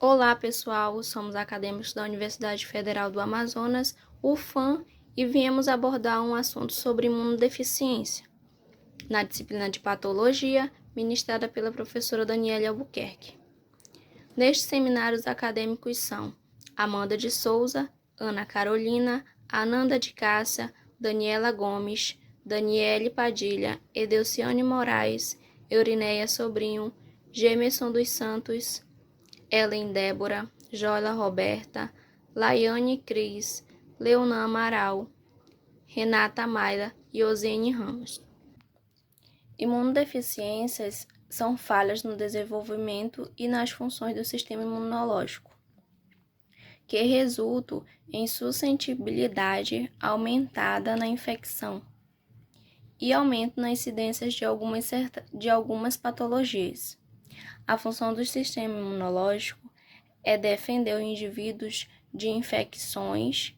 Olá, pessoal! Somos acadêmicos da Universidade Federal do Amazonas, UFAM, e viemos abordar um assunto sobre imunodeficiência, na disciplina de Patologia, ministrada pela professora Daniele Albuquerque. Nestes seminários, acadêmicos são Amanda de Souza, Ana Carolina, Ananda de Cássia, Daniela Gomes, Daniele Padilha, Edelciane Moraes, Eurineia Sobrinho, Gemerson dos Santos, Ellen Débora, Joila Roberta, Laiane Cris, Leonan Amaral, Renata Mayra e Osiane Ramos. Imunodeficiências são falhas no desenvolvimento e nas funções do sistema imunológico, que resultam em suscetibilidade aumentada na infecção e aumento na incidência de algumas patologias. A função do sistema imunológico é defender os indivíduos de infecções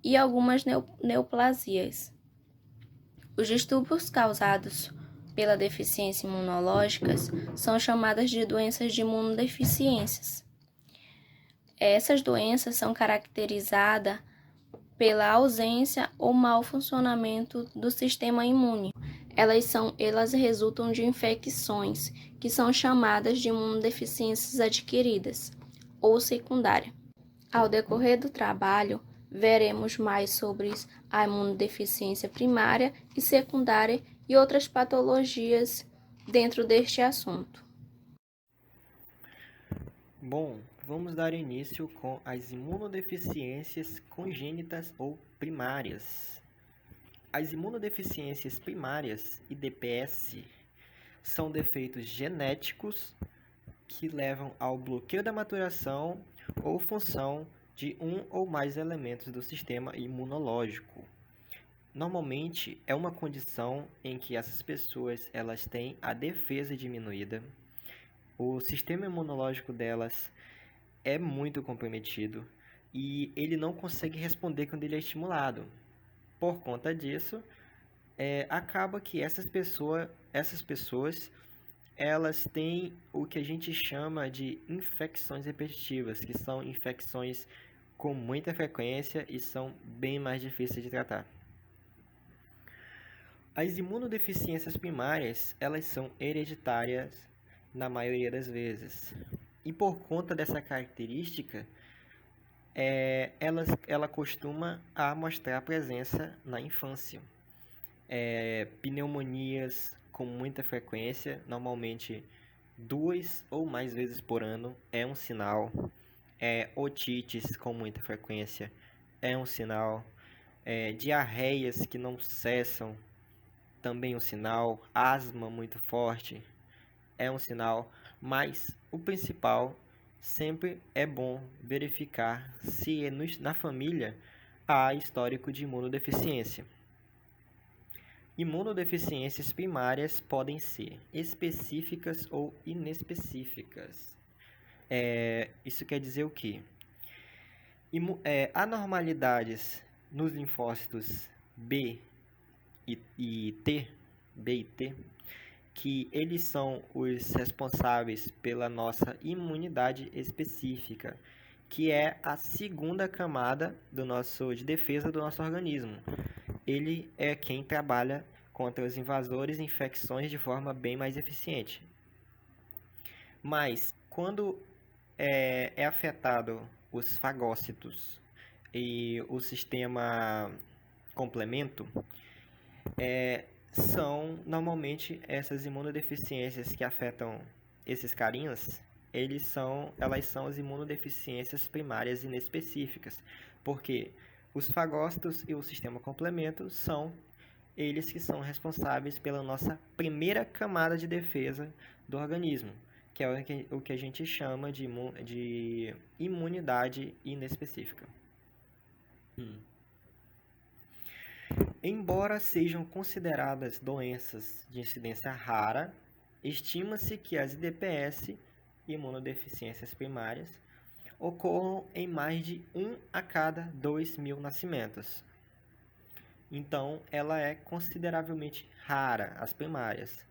e algumas neoplasias. Os distúrbios causados pela deficiência imunológica são chamadas de doenças de imunodeficiências. Essas doenças são caracterizadas pela ausência ou mau funcionamento do sistema imune. Elas resultam de infecções, que são chamadas de imunodeficiências adquiridas ou secundária. Ao decorrer do trabalho, veremos mais sobre a imunodeficiência primária e secundária e outras patologias dentro deste assunto. Bom, vamos dar início com as imunodeficiências congênitas ou primárias. As imunodeficiências primárias, IDPS, são defeitos genéticos que levam ao bloqueio da maturação ou função de um ou mais elementos do sistema imunológico. Normalmente é uma condição em que essas pessoas elas têm a defesa diminuída, o sistema imunológico delas é muito comprometido e ele não consegue responder quando ele é estimulado. Por conta disso, acaba que essas pessoas elas têm o que a gente chama de infecções repetitivas, que são infecções com muita frequência e são bem mais difíceis de tratar. As imunodeficiências primárias, elas são hereditárias na maioria das vezes. E por conta dessa característica, ela costuma mostrar presença na infância. Pneumonias com muita frequência, normalmente 2 ou mais vezes por ano é um sinal. Otites com muita frequência é um sinal. Diarreias que não cessam também um sinal. Asma muito forte é um sinal. Mas o principal, sempre é bom verificar se na família há histórico de imunodeficiência. Imunodeficiências primárias podem ser específicas ou inespecíficas. Isso quer dizer o quê? Anormalidades nos linfócitos B e T, que eles são os responsáveis pela nossa imunidade específica, que é a segunda camada de defesa do nosso organismo. Ele é quem trabalha contra os invasores e infecções de forma bem mais eficiente. Mas, quando é afetado os fagócitos e o sistema complemento, são normalmente essas imunodeficiências que afetam esses carinhas, elas são as imunodeficiências primárias inespecíficas, porque os fagócitos e o sistema complemento são eles que são responsáveis pela nossa primeira camada de defesa do organismo, que é o que a gente chama de imunidade inespecífica. Embora sejam consideradas doenças de incidência rara, estima-se que as IDPS, imunodeficiências primárias, ocorram em mais de 1 a cada 2.000 nascimentos. Então, ela é consideravelmente rara, as primárias.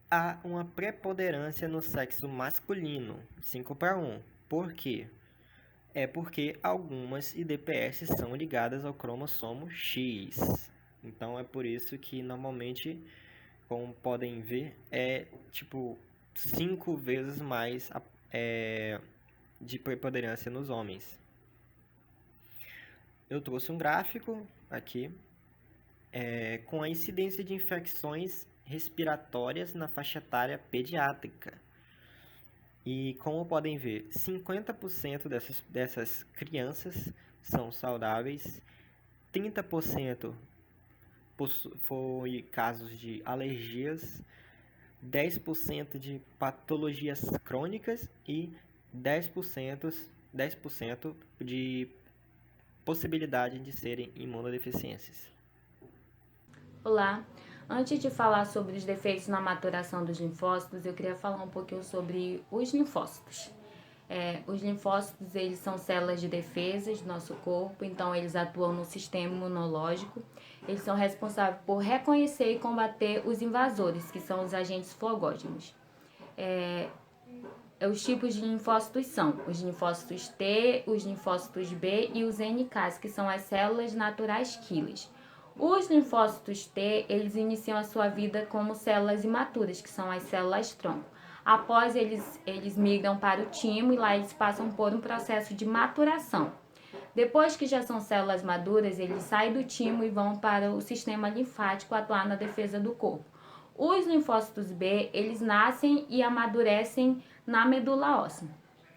há uma preponderância no sexo masculino, 5:1. Por quê? É porque algumas IDPS são ligadas ao cromossomo X. Então é por isso que normalmente, como podem ver, é tipo 5 vezes mais de preponderância nos homens. Eu trouxe um gráfico aqui com a incidência de infecções respiratórias na faixa etária pediátrica. E como podem ver, 50% dessas crianças são saudáveis, 30% foi casos de alergias, 10% de patologias crônicas e 10% de possibilidade de serem imunodeficiências. Olá, antes de falar sobre os defeitos na maturação dos linfócitos, eu queria falar um pouquinho sobre os linfócitos. Os linfócitos, eles são células de defesa do nosso corpo, então eles atuam no sistema imunológico. Eles são responsáveis por reconhecer e combater os invasores, que são os agentes flogógenos. Os tipos de linfócitos são os linfócitos T, os linfócitos B e os NKs, que são as células naturais killers. Os linfócitos T, eles iniciam a sua vida como células imaturas, que são as células tronco. Após eles migram para o timo e lá eles passam por um processo de maturação. Depois que já são células maduras, eles saem do timo e vão para o sistema linfático atuar na defesa do corpo. Os linfócitos B, eles nascem e amadurecem na medula óssea.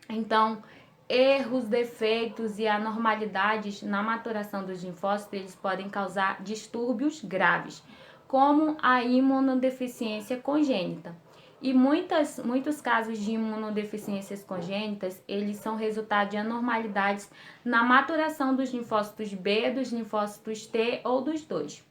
Então, erros, defeitos e anormalidades na maturação dos linfócitos, eles podem causar distúrbios graves, como a imunodeficiência congênita. E muitos casos de imunodeficiências congênitas, eles são resultado de anormalidades na maturação dos linfócitos B, dos linfócitos T ou dos dois.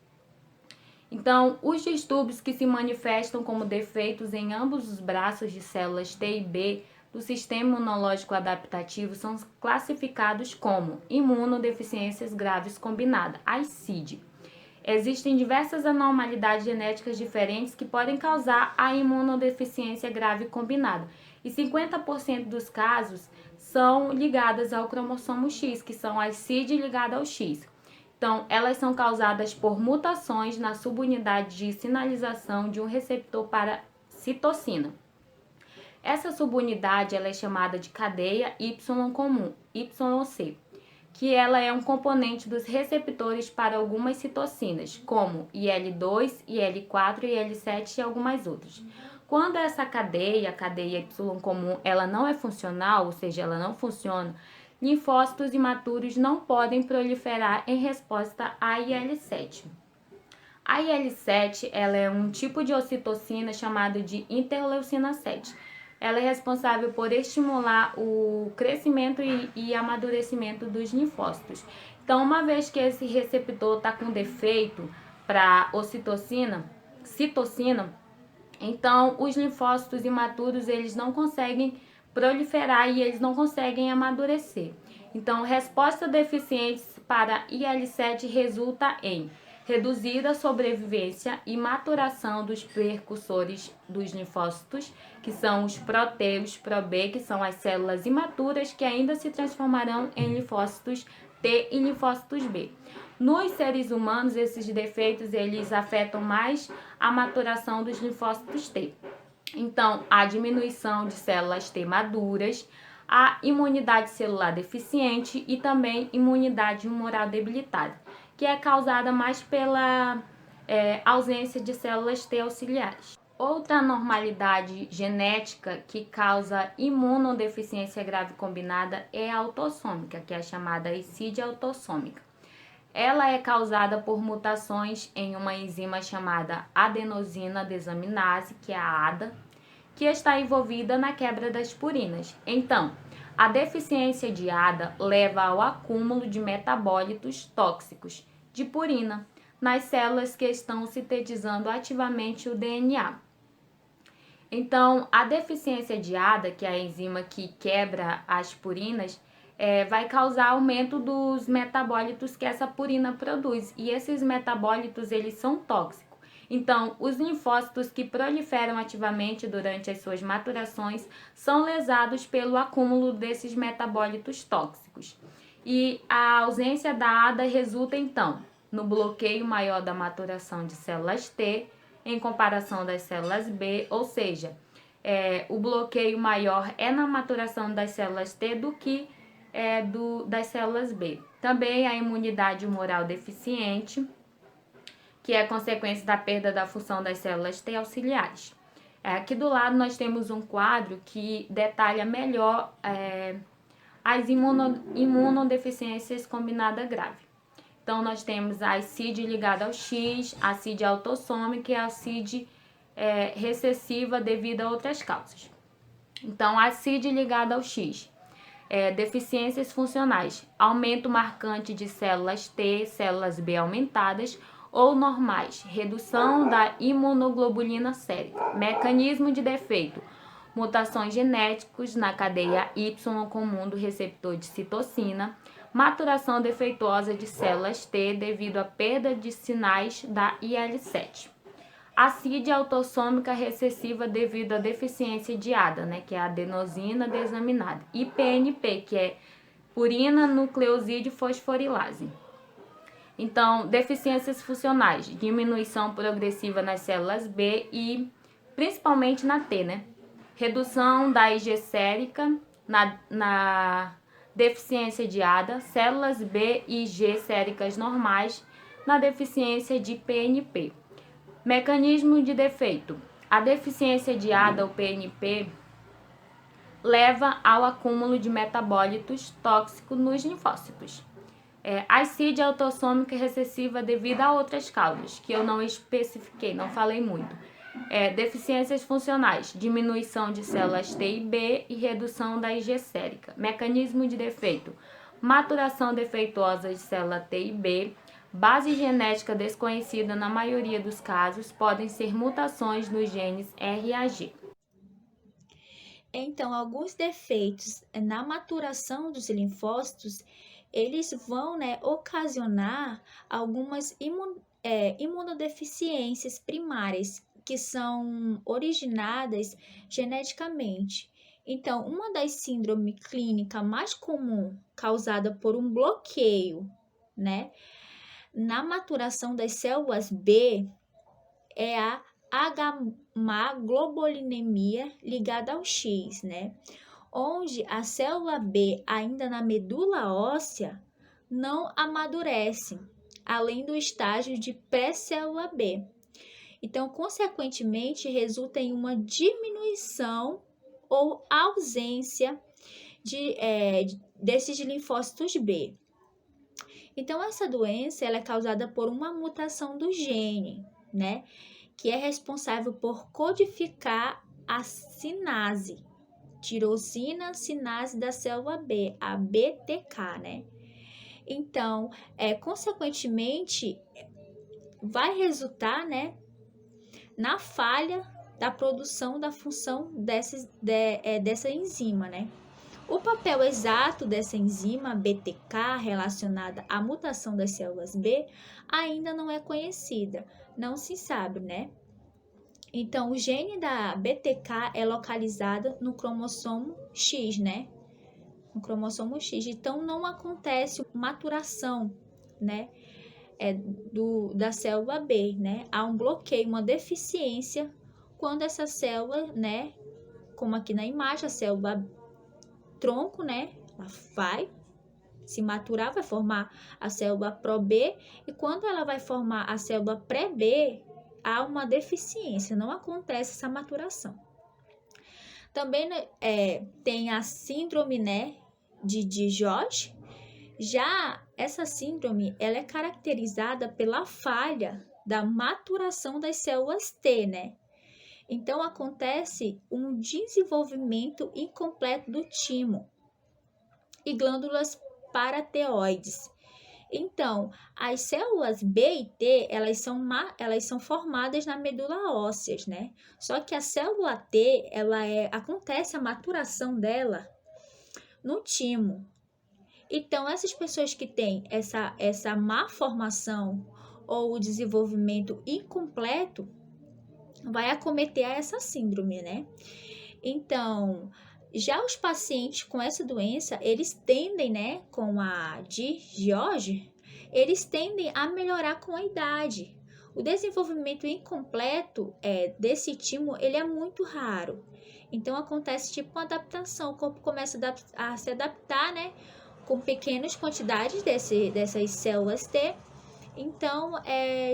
Então, os distúrbios que se manifestam como defeitos em ambos os braços de células T e B do sistema imunológico adaptativo são classificados como imunodeficiências graves combinadas, as ICID. Existem diversas anormalidades genéticas diferentes que podem causar a imunodeficiência grave combinada, e 50% dos casos são ligadas ao cromossomo X, que são as CID ligadas ao X. Então, elas são causadas por mutações na subunidade de sinalização de um receptor para citocina. Essa subunidade ela é chamada de cadeia Y comum, YC, que ela é um componente dos receptores para algumas citocinas, como IL-2, IL-4, IL-7 e algumas outras. Quando essa cadeia, a cadeia Y comum, ela não é funcional, ou seja, ela não funciona, linfócitos imaturos não podem proliferar em resposta à IL-7. A IL-7 ela é um tipo de ocitocina chamado de interleucina 7. Ela é responsável por estimular o crescimento e amadurecimento dos linfócitos. Então, uma vez que esse receptor está com defeito para citocina, então os linfócitos imaturos eles não conseguem proliferar e eles não conseguem amadurecer. Então, respostas deficientes para IL-7 resulta em reduzida sobrevivência e maturação dos precursores dos linfócitos, que são os proteus Pro-B, que são as células imaturas que ainda se transformarão em linfócitos T e linfócitos B. Nos seres humanos, esses defeitos eles afetam mais a maturação dos linfócitos T. Então, a diminuição de células T maduras, a imunidade celular deficiente e também imunidade humoral debilitada, que é causada mais pela ausência de células T auxiliares. Outra anormalidade genética que causa imunodeficiência grave combinada é a autossômica, que é a chamada ICID autossômica. Ela é causada por mutações em uma enzima chamada adenosina desaminase, que é a ADA, que está envolvida na quebra das purinas. Então, a deficiência de ADA leva ao acúmulo de metabólitos tóxicos de purina nas células que estão sintetizando ativamente o DNA. Então, a deficiência de ADA, que é a enzima que quebra as purinas, vai causar aumento dos metabólitos que essa purina produz. E esses metabólitos, eles são tóxicos. Então, os linfócitos que proliferam ativamente durante as suas maturações são lesados pelo acúmulo desses metabólitos tóxicos. E a ausência da ADA resulta, então, no bloqueio maior da maturação de células T em comparação das células B, ou seja, o bloqueio maior é na maturação das células T do que das células B. Também a imunidade humoral deficiente, que é consequência da perda da função das células T auxiliares. Aqui do lado nós temos um quadro que detalha melhor as imunodeficiências combinada grave. Então, nós temos a CID ligada ao X, a CID autossômica e a CID recessiva devido a outras causas. Então, a CID ligada ao X, deficiências funcionais, aumento marcante de células T, células B aumentadas ou normais, redução da imunoglobulina sérica, mecanismo de defeito, mutações genéticas na cadeia Y comum do receptor de citocina, maturação defeituosa de células T devido à perda de sinais da IL-7. A CID autossômica recessiva devido à deficiência de ADA, que é a adenosina desaminada, e PNP, que é purina nucleosídeo fosforilase. Então, deficiências funcionais, diminuição progressiva nas células B e principalmente na T, Redução da IG sérica na deficiência de ADA, células B e G séricas normais na deficiência de PNP. Mecanismo de defeito. A deficiência de ADA ou PNP leva ao acúmulo de metabólitos tóxicos nos linfócitos. A CID autossômica recessiva devido a outras causas, que eu não especifiquei, não falei muito. Deficiências funcionais, diminuição de células T e B e redução da IG sérica. Mecanismo de defeito, maturação defeituosa de célula T e B, base genética desconhecida na maioria dos casos, podem ser mutações nos genes RAG. Então, alguns defeitos na maturação dos linfócitos, eles vão ocasionar algumas imunodeficiências primárias, que são originadas geneticamente. Então, uma das síndromes clínicas mais comuns causada por um bloqueio, na maturação das células B é a H-globulinemia ligada ao X, onde a célula B, ainda na medula óssea, não amadurece, além do estágio de pré-célula B. Então, consequentemente, resulta em uma diminuição ou ausência desses linfócitos B. Então, essa doença ela é causada por uma mutação do gene, que é responsável por codificar a sinase, tirosina sinase da célula B, a BTK, Então, consequentemente, vai resultar, na falha da produção da função dessa enzima, O papel exato dessa enzima BTK relacionada à mutação das células B ainda não é conhecida, não se sabe, Então, o gene da BTK é localizado no cromossomo X, No cromossomo X. Então, não acontece maturação, da célula B, Há um bloqueio, uma deficiência quando essa célula, como aqui na imagem, a célula tronco, ela vai se maturar, vai formar a célula pró-B, e quando ela vai formar a célula pré-B, há uma deficiência, não acontece essa maturação. Também tem a síndrome, de Digeorge. Já essa síndrome, ela é caracterizada pela falha da maturação das células T, Então, acontece um desenvolvimento incompleto do timo e glândulas paratireoides. Então, as células B e T, elas são formadas na medula óssea, Só que a célula T, acontece a maturação dela no timo. Então, essas pessoas que têm essa má formação ou o desenvolvimento incompleto, vai acometer a essa síndrome, né? Então, já os pacientes com essa doença, eles tendem, né, com a de George, eles tendem a melhorar com a idade. O desenvolvimento incompleto desse timo, ele é muito raro. Então, acontece tipo uma adaptação, o corpo começa a se adaptar, né, com pequenas quantidades dessas células T. Então,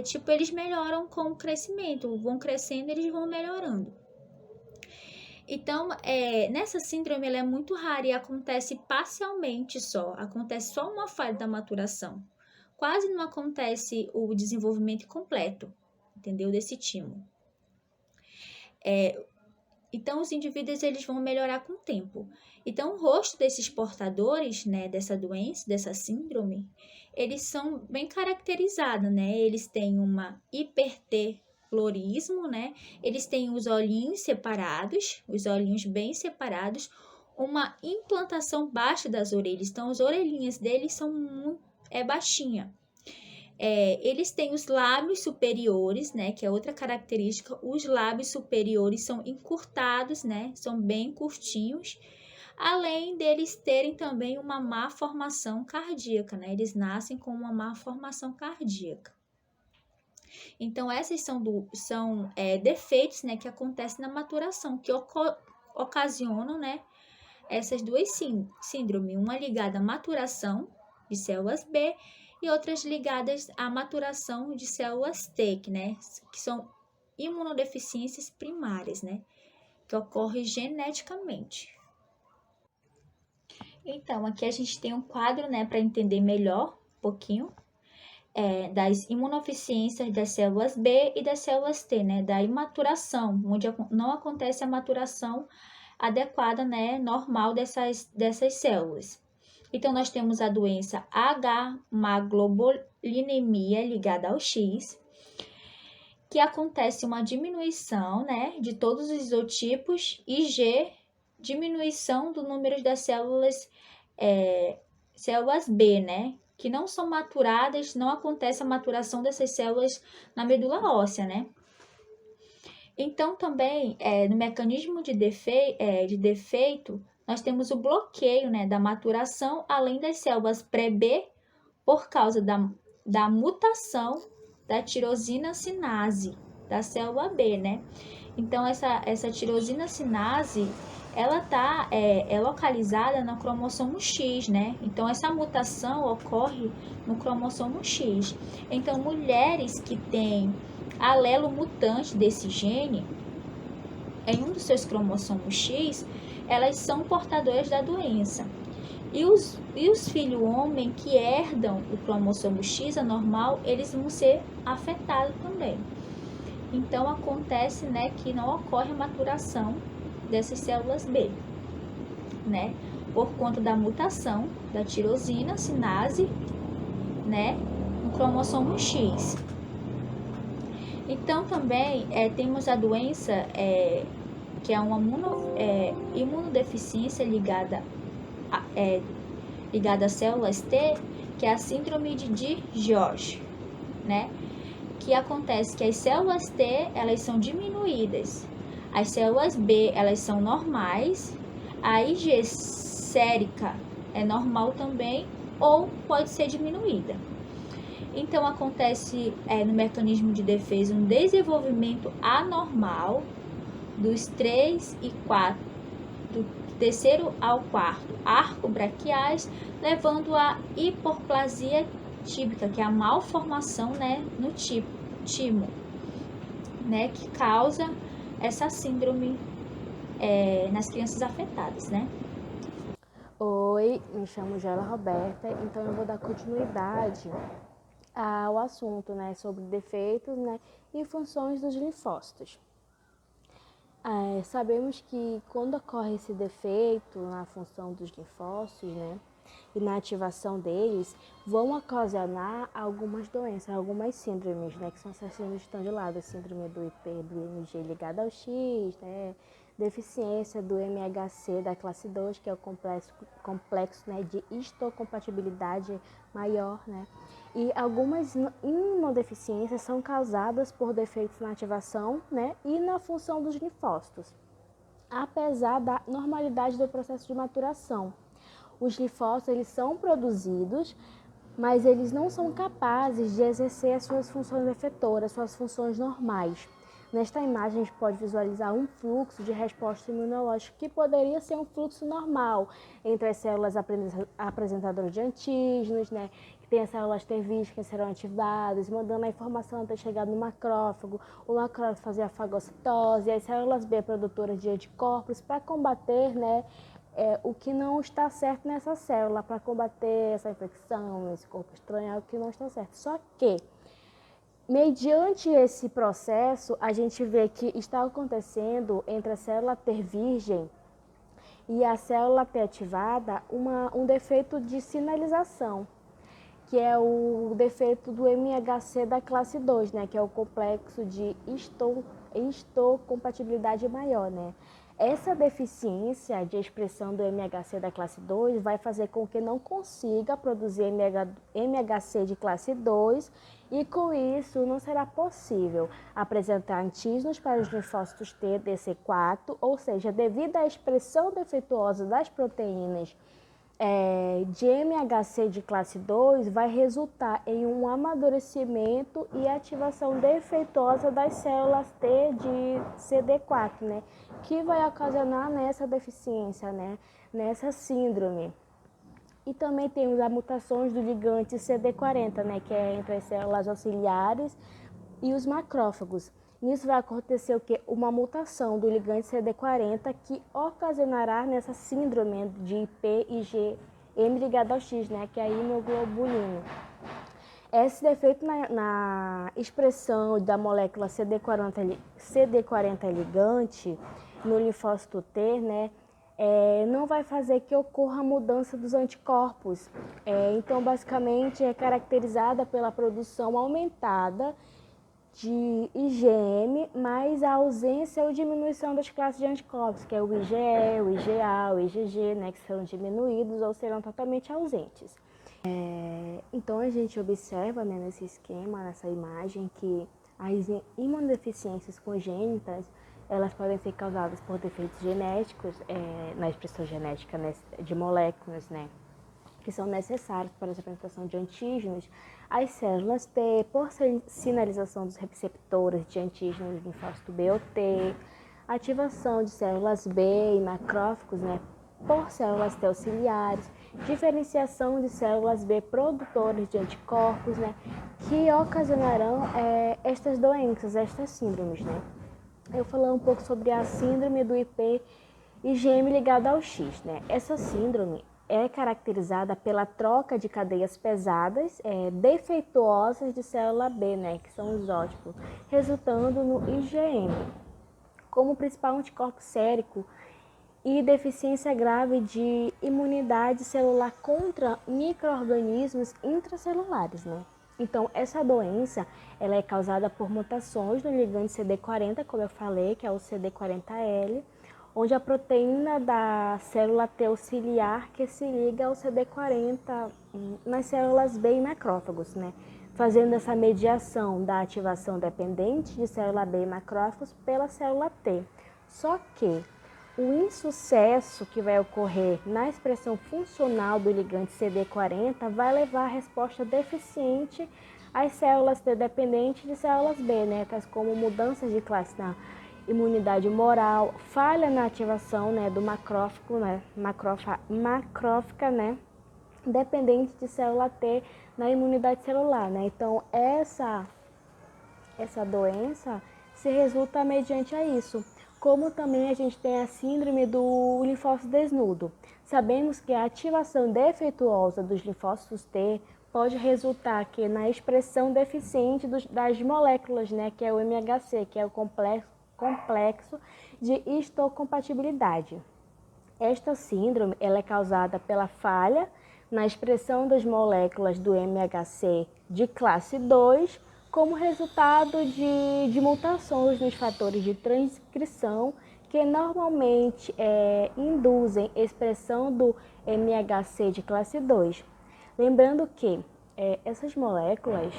tipo, eles melhoram com o crescimento, vão crescendo, eles vão melhorando. Então, nessa síndrome, ela é muito rara e acontece parcialmente só, acontece só uma fase da maturação. Quase não acontece o desenvolvimento completo, entendeu? Desse timo. Então, os indivíduos eles vão melhorar com o tempo. Então, o rosto desses portadores, né, dessa doença, dessa síndrome, eles são bem caracterizados, né? Eles têm uma hipertelorismo, né? Eles têm os olhinhos separados, os olhinhos bem separados, uma implantação baixa das orelhas. Então, as orelhinhas deles são baixinha. Eles têm os lábios superiores, né, que é outra característica. Os lábios superiores são encurtados, né, são bem curtinhos, além deles terem também uma má formação cardíaca, né, eles nascem com uma má formação cardíaca. Então, esses são defeitos, né, que acontecem na maturação, que ocasionam, né, essas duas síndromes, uma ligada à maturação de células B e outras ligadas à maturação de células T, né, que são imunodeficiências primárias, né, que ocorrem geneticamente. Então, aqui a gente tem um quadro, né, para entender melhor um pouquinho das imunodeficiências das células B e das células T, né, da imaturação, onde não acontece a maturação adequada, né, normal dessas células. Então, nós temos a doença H-maglobulinemia ligada ao X, que acontece uma diminuição, né, de todos os isotipos, e G, diminuição do número das células B, né, que não são maturadas, não acontece a maturação dessas células na medula óssea, né. Então, também, no mecanismo de defeito, nós temos o bloqueio, né, da maturação, além das células pré-B, por causa da mutação da tirosina sinase da célula B, né? Então, essa tirosina sinase, ela é localizada no cromossomo X, né? Então, essa mutação ocorre no cromossomo X. Então, mulheres que têm alelo mutante desse gene, em um dos seus cromossomos X, elas são portadoras da doença. E os filhos homem que herdam o cromossomo X anormal, eles vão ser afetados também. Então, acontece, né, que não ocorre a maturação dessas células B, né, por conta da mutação da tirosina sinase, né, no cromossomo X. Então, também temos a doença que é uma imunodeficiência ligada a células T, que é a síndrome de George, né? Que acontece que as células T, elas são diminuídas, as células B, elas são normais, a IG sérica é normal também, ou pode ser diminuída. Então, acontece no mecanismo de defesa um desenvolvimento anormal dos 3 e 4, do terceiro ao quarto arco braquiais, levando à hipoplasia típica, que é a malformação, né, no timo, né, que causa essa síndrome nas crianças afetadas, né? Oi, me chamo Gela Roberta, então eu vou dar continuidade ao assunto, né, sobre defeitos, né, e funções dos linfócitos. Sabemos que quando ocorre esse defeito na função dos linfócitos, né, e na ativação deles, vão ocasionar algumas doenças, algumas síndromes, né, que são essas síndromes que estão de lado, a síndrome do IMG ligada ao X, né, deficiência do MHC da classe 2, que é o complexo né, de histocompatibilidade maior, né? E algumas imunodeficiências são causadas por defeitos na ativação, né, e na função dos linfócitos, apesar da normalidade do processo de maturação. Os linfócitos eles são produzidos, mas eles não são capazes de exercer as suas funções efetoras, suas funções normais. Nesta imagem, a gente pode visualizar um fluxo de resposta imunológica que poderia ser um fluxo normal entre as células apresentadoras de antígenos, né? Que tem as células T víricas que serão ativadas, mandando a informação até chegar no macrófago, o macrófago fazer a fagocitose, e as células B produtoras de anticorpos para combater, né, o que não está certo nessa célula, para combater essa infecção, esse corpo estranho, é o que não está certo. Só que, mediante esse processo, a gente vê que está acontecendo entre a célula T virgem e a célula T ativada um defeito de sinalização, que é o defeito do MHC da classe 2, né, que é o complexo de histocompatibilidade maior, né? Essa deficiência de expressão do MHC da classe 2 vai fazer com que não consiga produzir MHC de classe 2 e, com isso, não será possível apresentar antígenos para os linfócitos T DC4, ou seja, devido à expressão defeituosa das proteínas de MHC de classe 2, vai resultar em um amadurecimento e ativação defeituosa das células T de CD4, né? Que vai ocasionar nessa deficiência, né? Nessa síndrome. E também temos as mutações do ligante CD40, né? Que é entre as células auxiliares e os macrófagos. Nisso vai acontecer o quê? Uma mutação do ligante CD40 que ocasionará nessa síndrome de IP e IgM ligado ao X, né? Que é a imoglobulina. Esse defeito na expressão da molécula CD40 ligante no linfócito T, né? Não vai fazer que ocorra a mudança dos anticorpos. Então, basicamente, é caracterizada pela produção aumentada de IgM, mais a ausência ou diminuição das classes de anticorpos, que é o IgE, o IgA, o IgG, né, que serão diminuídos ou serão totalmente ausentes. Então, a gente observa, né, nesse esquema, nessa imagem, que as imunodeficiências congênitas, elas podem ser causadas por defeitos genéticos, na expressão genética, né, de moléculas, né, que são necessários para a apresentação de antígenos. As células T, por sinalização dos receptores de antígenos do linfócito B ou T, ativação de células B e macrófagos, né, por células T auxiliares, diferenciação de células B produtoras de anticorpos, né, que ocasionarão estas doenças, estas síndromes, né. Eu vou falar um pouco sobre a síndrome do IP IgM ligado ao X, né. Essa síndrome é caracterizada pela troca de cadeias pesadas, defeituosas de célula B, né, que são os ótipos, resultando no IgM, como principal anticorpo sérico, e deficiência grave de imunidade celular contra micro-organismos intracelulares, né. Então, essa doença ela é causada por mutações no ligante CD40, como eu falei, que é o CD40L, onde a proteína da célula T auxiliar que se liga ao CD40 nas células B e macrófagos, né? Fazendo essa mediação da ativação dependente de célula B e macrófagos pela célula T. Só que o insucesso que vai ocorrer na expressão funcional do ligante CD40 vai levar a resposta deficiente às células T dependentes de células B, né? Tais como mudanças de classe na imunidade moral, falha na ativação, né, do macrófago, né, macrófaga, né, dependente de célula T na imunidade celular, né. Então, essa doença se resulta mediante a isso. Como também a gente tem a síndrome do linfócito desnudo. Sabemos que a ativação defeituosa dos linfócitos T pode resultar que na expressão deficiente das moléculas, né, que é o MHC, que é o complexo de histocompatibilidade. Esta síndrome ela é causada pela falha na expressão das moléculas do MHC de classe 2, como resultado de mutações nos fatores de transcrição que normalmente induzem expressão do MHC de classe 2. Lembrando que essas moléculas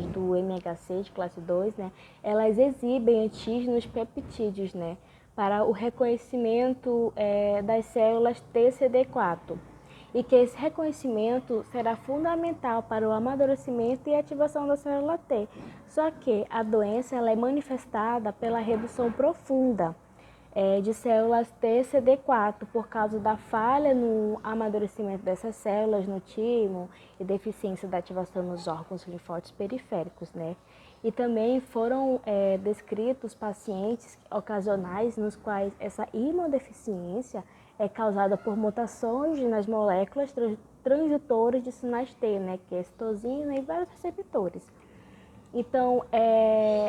do MHC de classe 2, né, elas exibem antígenos peptídeos, né, para o reconhecimento das células TCD4. E que esse reconhecimento será fundamental para o amadurecimento e ativação da célula T. Só que a doença ela é manifestada pela redução profunda de células TCD4 por causa da falha no amadurecimento dessas células no timo e deficiência da ativação nos órgãos linfóticos periféricos, né? E também foram descritos pacientes ocasionais nos quais essa imunodeficiência é causada por mutações nas moléculas transdutoras de sinais T, né? Que é citosina e vários receptores. Então,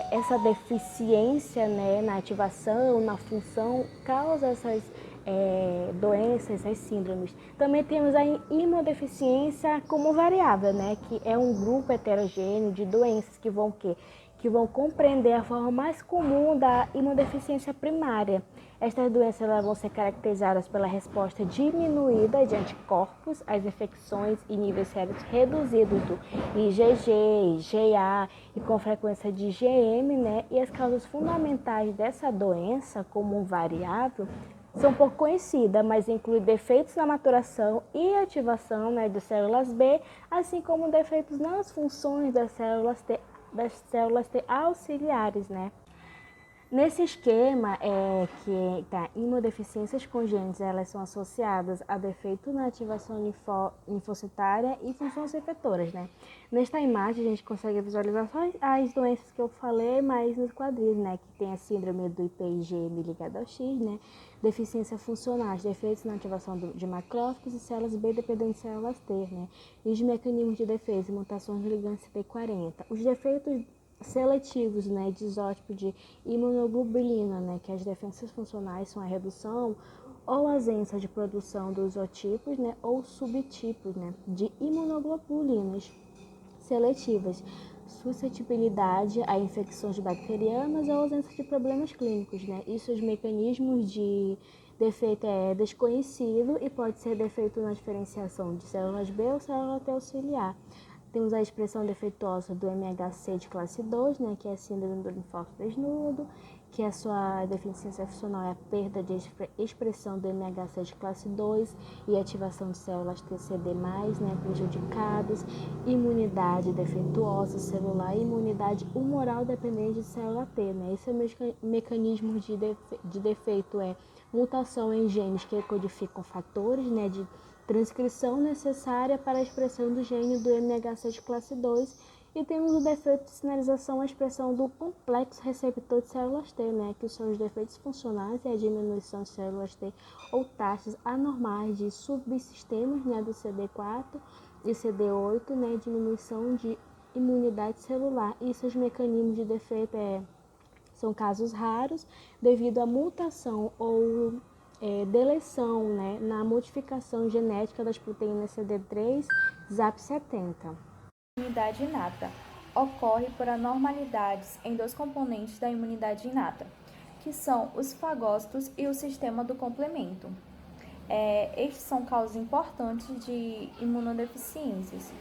essa deficiência, né, na ativação, na função, causa essas doenças, essas síndromes. Também temos a imunodeficiência como variável, né, que é um grupo heterogêneo de doenças que vão compreender a forma mais comum da imunodeficiência primária. Estas doenças elas vão ser caracterizadas pela resposta diminuída de anticorpos às infecções e níveis sérios reduzidos do IgG, IgA e com frequência de IgM, né? E as causas fundamentais dessa doença, como variável, são pouco conhecidas, mas incluem defeitos na maturação e ativação, né, de células B, assim como defeitos nas funções das células T auxiliares, né? Nesse esquema, imunodeficiências congênitas elas são associadas a defeito na ativação linfocitária e funções efetoras, né? Nesta imagem a gente consegue visualizar só as doenças que eu falei, mas nos quadris, né? Que tem a síndrome do IPIgM ligada ao X, né? Deficiência funcional, defeitos na ativação de macrófagos e células B dependentes de células T, né? E os mecanismos de defesa e mutações do ligando CD40. Os defeitos seletivos, né, de isótipo de imunoglobulina, né, que as defensas funcionais são a redução ou ausência de produção dos isotipos, né, ou subtipos, né, de imunoglobulinas seletivas, suscetibilidade a infecções bacterianas ou ausência de problemas clínicos, né, e seus mecanismos de defeito é desconhecido e pode ser defeito na diferenciação de células B ou célula T auxiliar. Temos a expressão defeituosa do MHC de classe 2, né, que é a síndrome do linfócito desnudo, que a sua deficiência funcional é a perda de expressão do MHC de classe 2 e ativação de células TCD+, né, prejudicadas, imunidade defeituosa celular e imunidade humoral dependente de célula T, né. Esse é o mecanismo de defeito mutação em genes que codificam fatores, né, de transcrição necessária para a expressão do gene do MHC de classe 2 e temos o defeito de sinalização à expressão do complexo receptor de células T, né, que são os defeitos funcionais e a diminuição de células T ou taxas anormais de subsistemas, né, do CD4 e CD8, né, diminuição de imunidade celular. E seus mecanismos de defeito são casos raros devido à mutação ou deleção, né, na modificação genética das proteínas CD3 ZAP70. Imunidade inata ocorre por anormalidades em dois componentes da imunidade inata, que são os fagócitos e o sistema do complemento. Estes são causas importantes de imunodeficiências.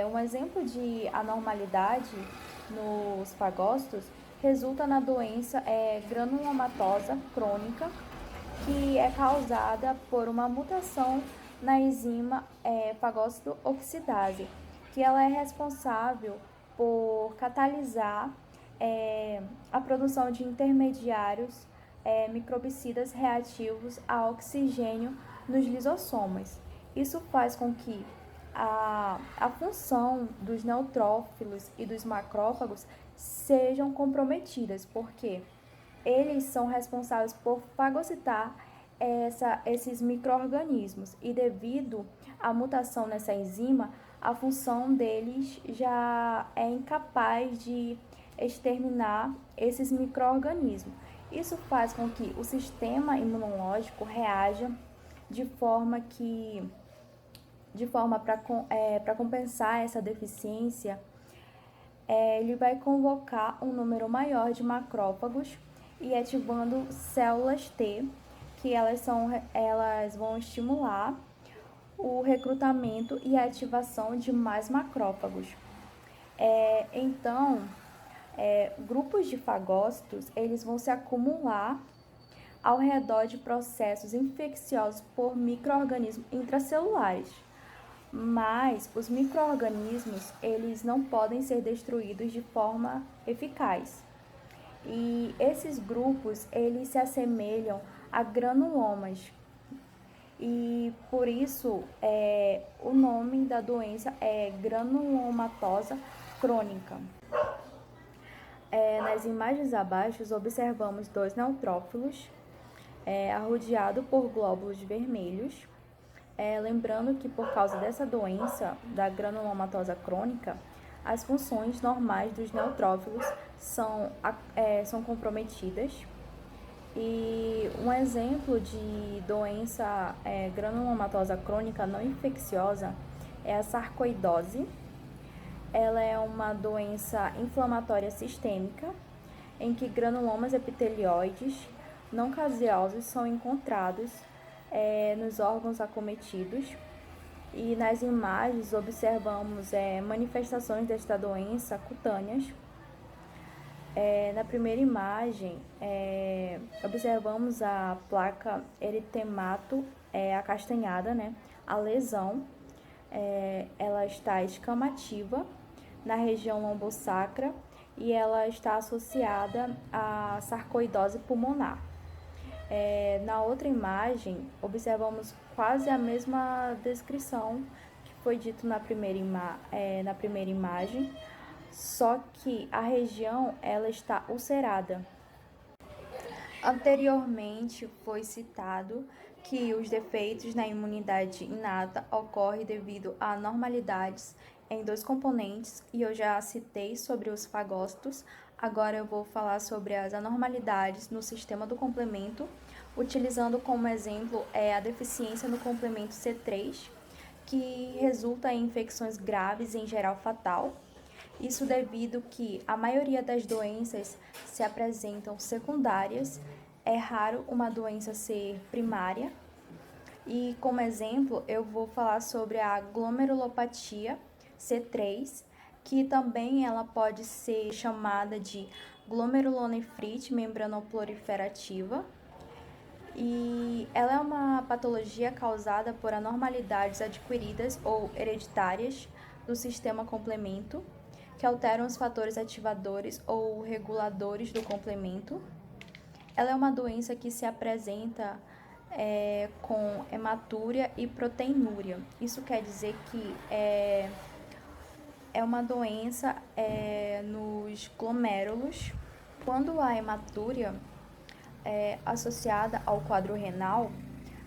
Um exemplo de anormalidade nos fagócitos resulta na doença granulomatosa crônica, que é causada por uma mutação na enzima fagócito oxidase, que ela é responsável por catalisar a produção de intermediários microbicidas reativos a oxigênio nos lisossomas. Isso faz com que a função dos neutrófilos e dos macrófagos sejam comprometidas, porque eles são responsáveis por fagocitar esses micro-organismos e devido à mutação nessa enzima, a função deles já é incapaz de exterminar esses micro-organismos. Isso faz com que o sistema imunológico reaja de forma para compensar essa deficiência, ele vai convocar um número maior de macrófagos e ativando células T, que elas vão estimular o recrutamento e a ativação de mais macrófagos. Então, grupos de fagócitos, eles vão se acumular ao redor de processos infecciosos por micro-organismos intracelulares. Mas os micro-organismos, eles não podem ser destruídos de forma eficaz. E esses grupos, eles se assemelham a granulomas. E por isso, o nome da doença é granulomatosa crônica. Nas imagens abaixo, observamos 2 neutrófilos arrodeados por glóbulos vermelhos. Lembrando que por causa dessa doença, da granulomatosa crônica, as funções normais dos neutrófilos são comprometidas. E um exemplo de doença granulomatosa crônica não infecciosa é a sarcoidose. Ela é uma doença inflamatória sistêmica em que granulomas epitelioides não caseosos são encontrados nos órgãos acometidos. E nas imagens observamos manifestações desta doença cutâneas. Na primeira imagem, observamos a placa eritemato acastanhada, né? A lesão, ela está escamativa na região lombosacra e ela está associada à sarcoidose pulmonar. Na outra imagem, observamos quase a mesma descrição que foi dito na primeira imagem, só que a região ela está ulcerada. Anteriormente foi citado que os defeitos na imunidade inata ocorrem devido a anormalidades em 2 componentes, e eu já citei sobre os fagócitos. Agora eu vou falar sobre as anormalidades no sistema do complemento, utilizando como exemplo a deficiência no complemento C3, que resulta em infecções graves, em geral fatal. Isso devido que a maioria das doenças se apresentam secundárias, é raro uma doença ser primária. E como exemplo, eu vou falar sobre a glomerulopatia C3, que também ela pode ser chamada de glomerulonefrite membranoproliferativa. E ela é uma patologia causada por anormalidades adquiridas ou hereditárias do sistema complemento, que alteram os fatores ativadores ou reguladores do complemento. Ela é uma doença que se apresenta com hematúria e proteinúria. Isso quer dizer que é uma doença nos glomérulos. Quando a hematúria é associada ao quadro renal,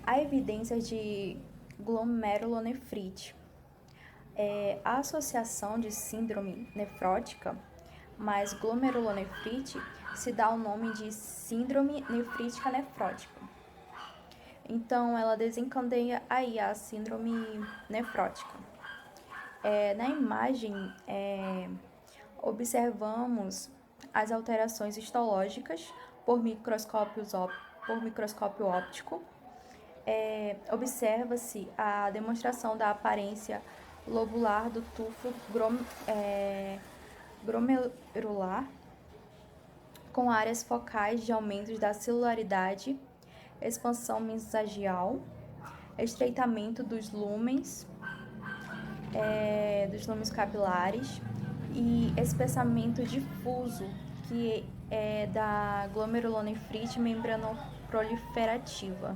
há evidências de glomerulonefrite. A associação de síndrome nefrótica mais glomerulonefrite se dá o nome de síndrome nefrítica nefrótica. Então, ela desencadeia aí a síndrome nefrótica. Na imagem, observamos as alterações histológicas por microscópio óptico. Observa-se a demonstração da aparência lobular do tufo glomerular, com áreas focais de aumentos da celularidade, expansão mesangial, estreitamento dos lumens capilares e espessamento difuso, que é da glomerulonefrite membranoproliferativa.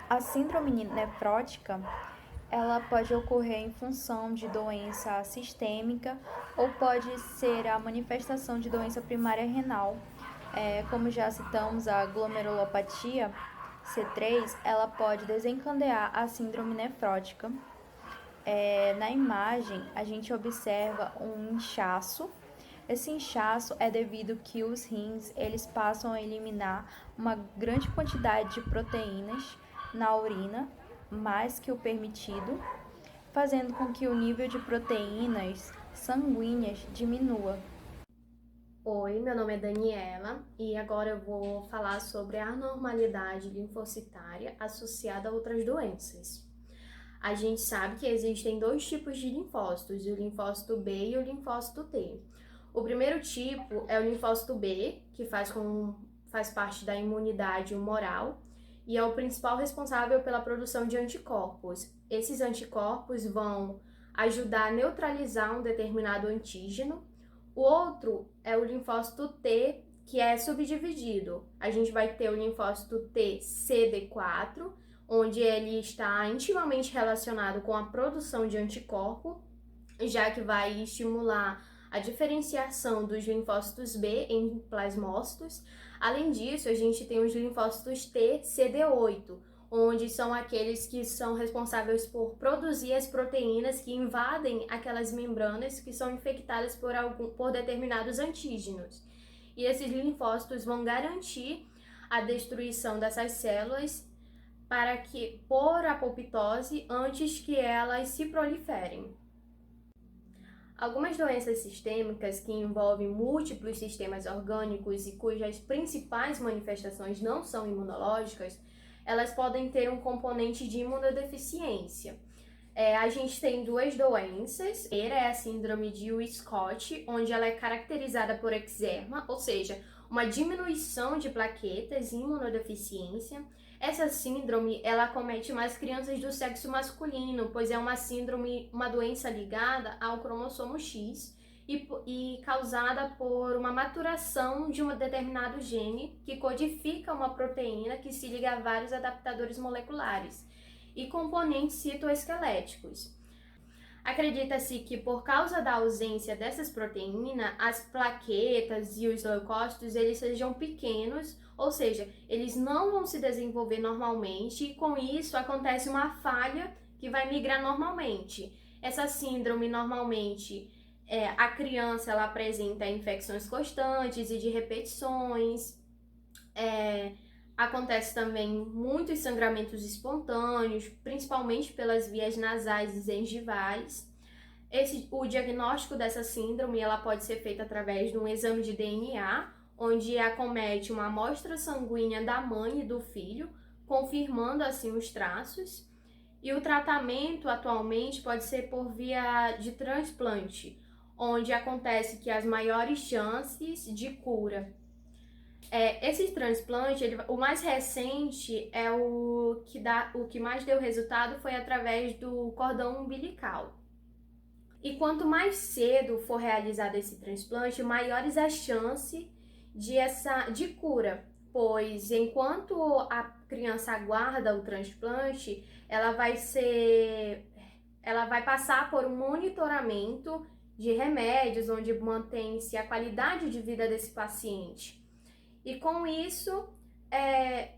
A síndrome nefrótica, ela pode ocorrer em função de doença sistêmica ou pode ser a manifestação de doença primária renal. Como já citamos, a glomerulopatia C3, ela pode desencadear a síndrome nefrótica. Na imagem, a gente observa um inchaço. Esse inchaço é devido que os rins, eles passam a eliminar uma grande quantidade de proteínas na urina, mais que o permitido, fazendo com que o nível de proteínas sanguíneas diminua. Oi, meu nome é Daniela e agora eu vou falar sobre a anormalidade linfocitária associada a outras doenças. A gente sabe que existem dois tipos de linfócitos, o linfócito B e o linfócito T. O primeiro tipo é o linfócito B, que faz parte da imunidade humoral e é o principal responsável pela produção de anticorpos. Esses anticorpos vão ajudar a neutralizar um determinado antígeno. O outro é o linfócito T, que é subdividido. A gente vai ter o linfócito T CD4, onde ele está intimamente relacionado com a produção de anticorpo, já que vai estimular a diferenciação dos linfócitos B em plasmócitos. Além disso, a gente tem os linfócitos T CD8, onde são aqueles que são responsáveis por produzir as proteínas que invadem aquelas membranas que são infectadas por determinados antígenos. E esses linfócitos vão garantir a destruição dessas células por apoptose antes que elas se proliferem. Algumas doenças sistêmicas que envolvem múltiplos sistemas orgânicos e cujas principais manifestações não são imunológicas, elas podem ter um componente de imunodeficiência. A gente tem duas doenças. A primeira é a síndrome de Wiskott, onde ela é caracterizada por eczema, ou seja, uma diminuição de plaquetas e imunodeficiência. Essa síndrome, ela acomete mais crianças do sexo masculino, pois é uma doença ligada ao cromossomo X e causada por uma maturação de um determinado gene que codifica uma proteína que se liga a vários adaptadores moleculares e componentes citoesqueléticos. Acredita-se que por causa da ausência dessas proteínas, as plaquetas e os leucócitos eles sejam pequenos, ou seja, eles não vão se desenvolver normalmente e com isso acontece uma falha que vai migrar normalmente. Essa síndrome normalmente a criança ela apresenta infecções constantes e de repetições. Acontece também muitos sangramentos espontâneos, principalmente pelas vias nasais e gengivais. O diagnóstico dessa síndrome ela pode ser feito através de um exame de DNA, onde acomete uma amostra sanguínea da mãe e do filho, confirmando assim os traços. E o tratamento atualmente pode ser por via de transplante, onde acontece que as maiores chances de cura. Esse transplante, o mais recente é o que mais deu resultado foi através do cordão umbilical. E quanto mais cedo for realizado esse transplante, maiores a chance de cura, pois enquanto a criança aguarda o transplante, ela vai passar por um monitoramento de remédios, onde mantém-se a qualidade de vida desse paciente. E com isso,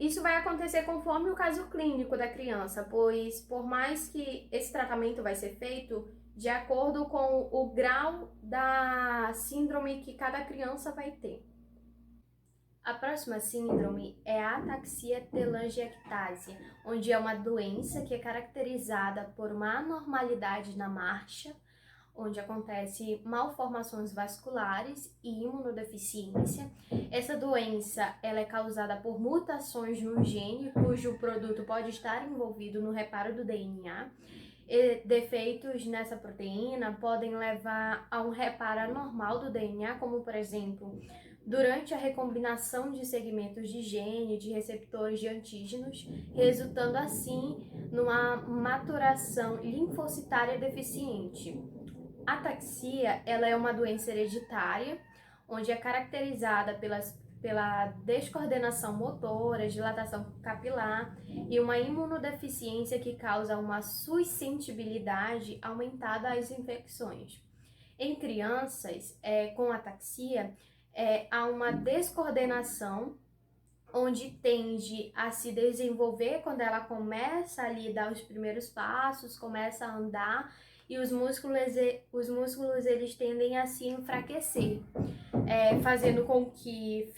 isso vai acontecer conforme o caso clínico da criança, pois por mais que esse tratamento vai ser feito de acordo com o grau da síndrome que cada criança vai ter. A próxima síndrome é a ataxia telangiectasia, onde é uma doença que é caracterizada por uma anormalidade na marcha, onde acontece malformações vasculares e imunodeficiência. Essa doença ela é causada por mutações no gene, cujo produto pode estar envolvido no reparo do DNA. E defeitos nessa proteína podem levar a um reparo anormal do DNA, como por exemplo, durante a recombinação de segmentos de gene de receptores de antígenos, resultando assim numa maturação linfocitária deficiente. A ataxia ela é uma doença hereditária, onde é caracterizada pela descoordenação motora, dilatação capilar e uma imunodeficiência que causa uma suscetibilidade aumentada às infecções. Em crianças com ataxia, há uma descoordenação onde tende a se desenvolver quando ela começa ali a dar os primeiros passos, começa a andar e os músculos eles tendem a se enfraquecer, fazendo com que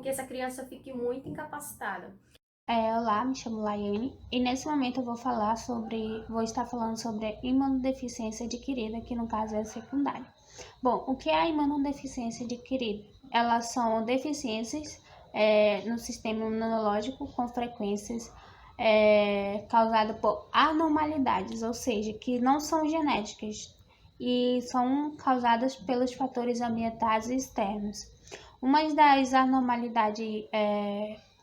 essa criança fique muito incapacitada. Olá, me chamo Laiane e nesse momento eu vou estar falando sobre a imunodeficiência adquirida, que no caso é a secundária. Bom, o que é a imunodeficiência adquirida? Elas são deficiências no sistema imunológico com frequências causadas por anormalidades, ou seja, que não são genéticas e são causadas pelos fatores ambientais e externos. Uma das anormalidades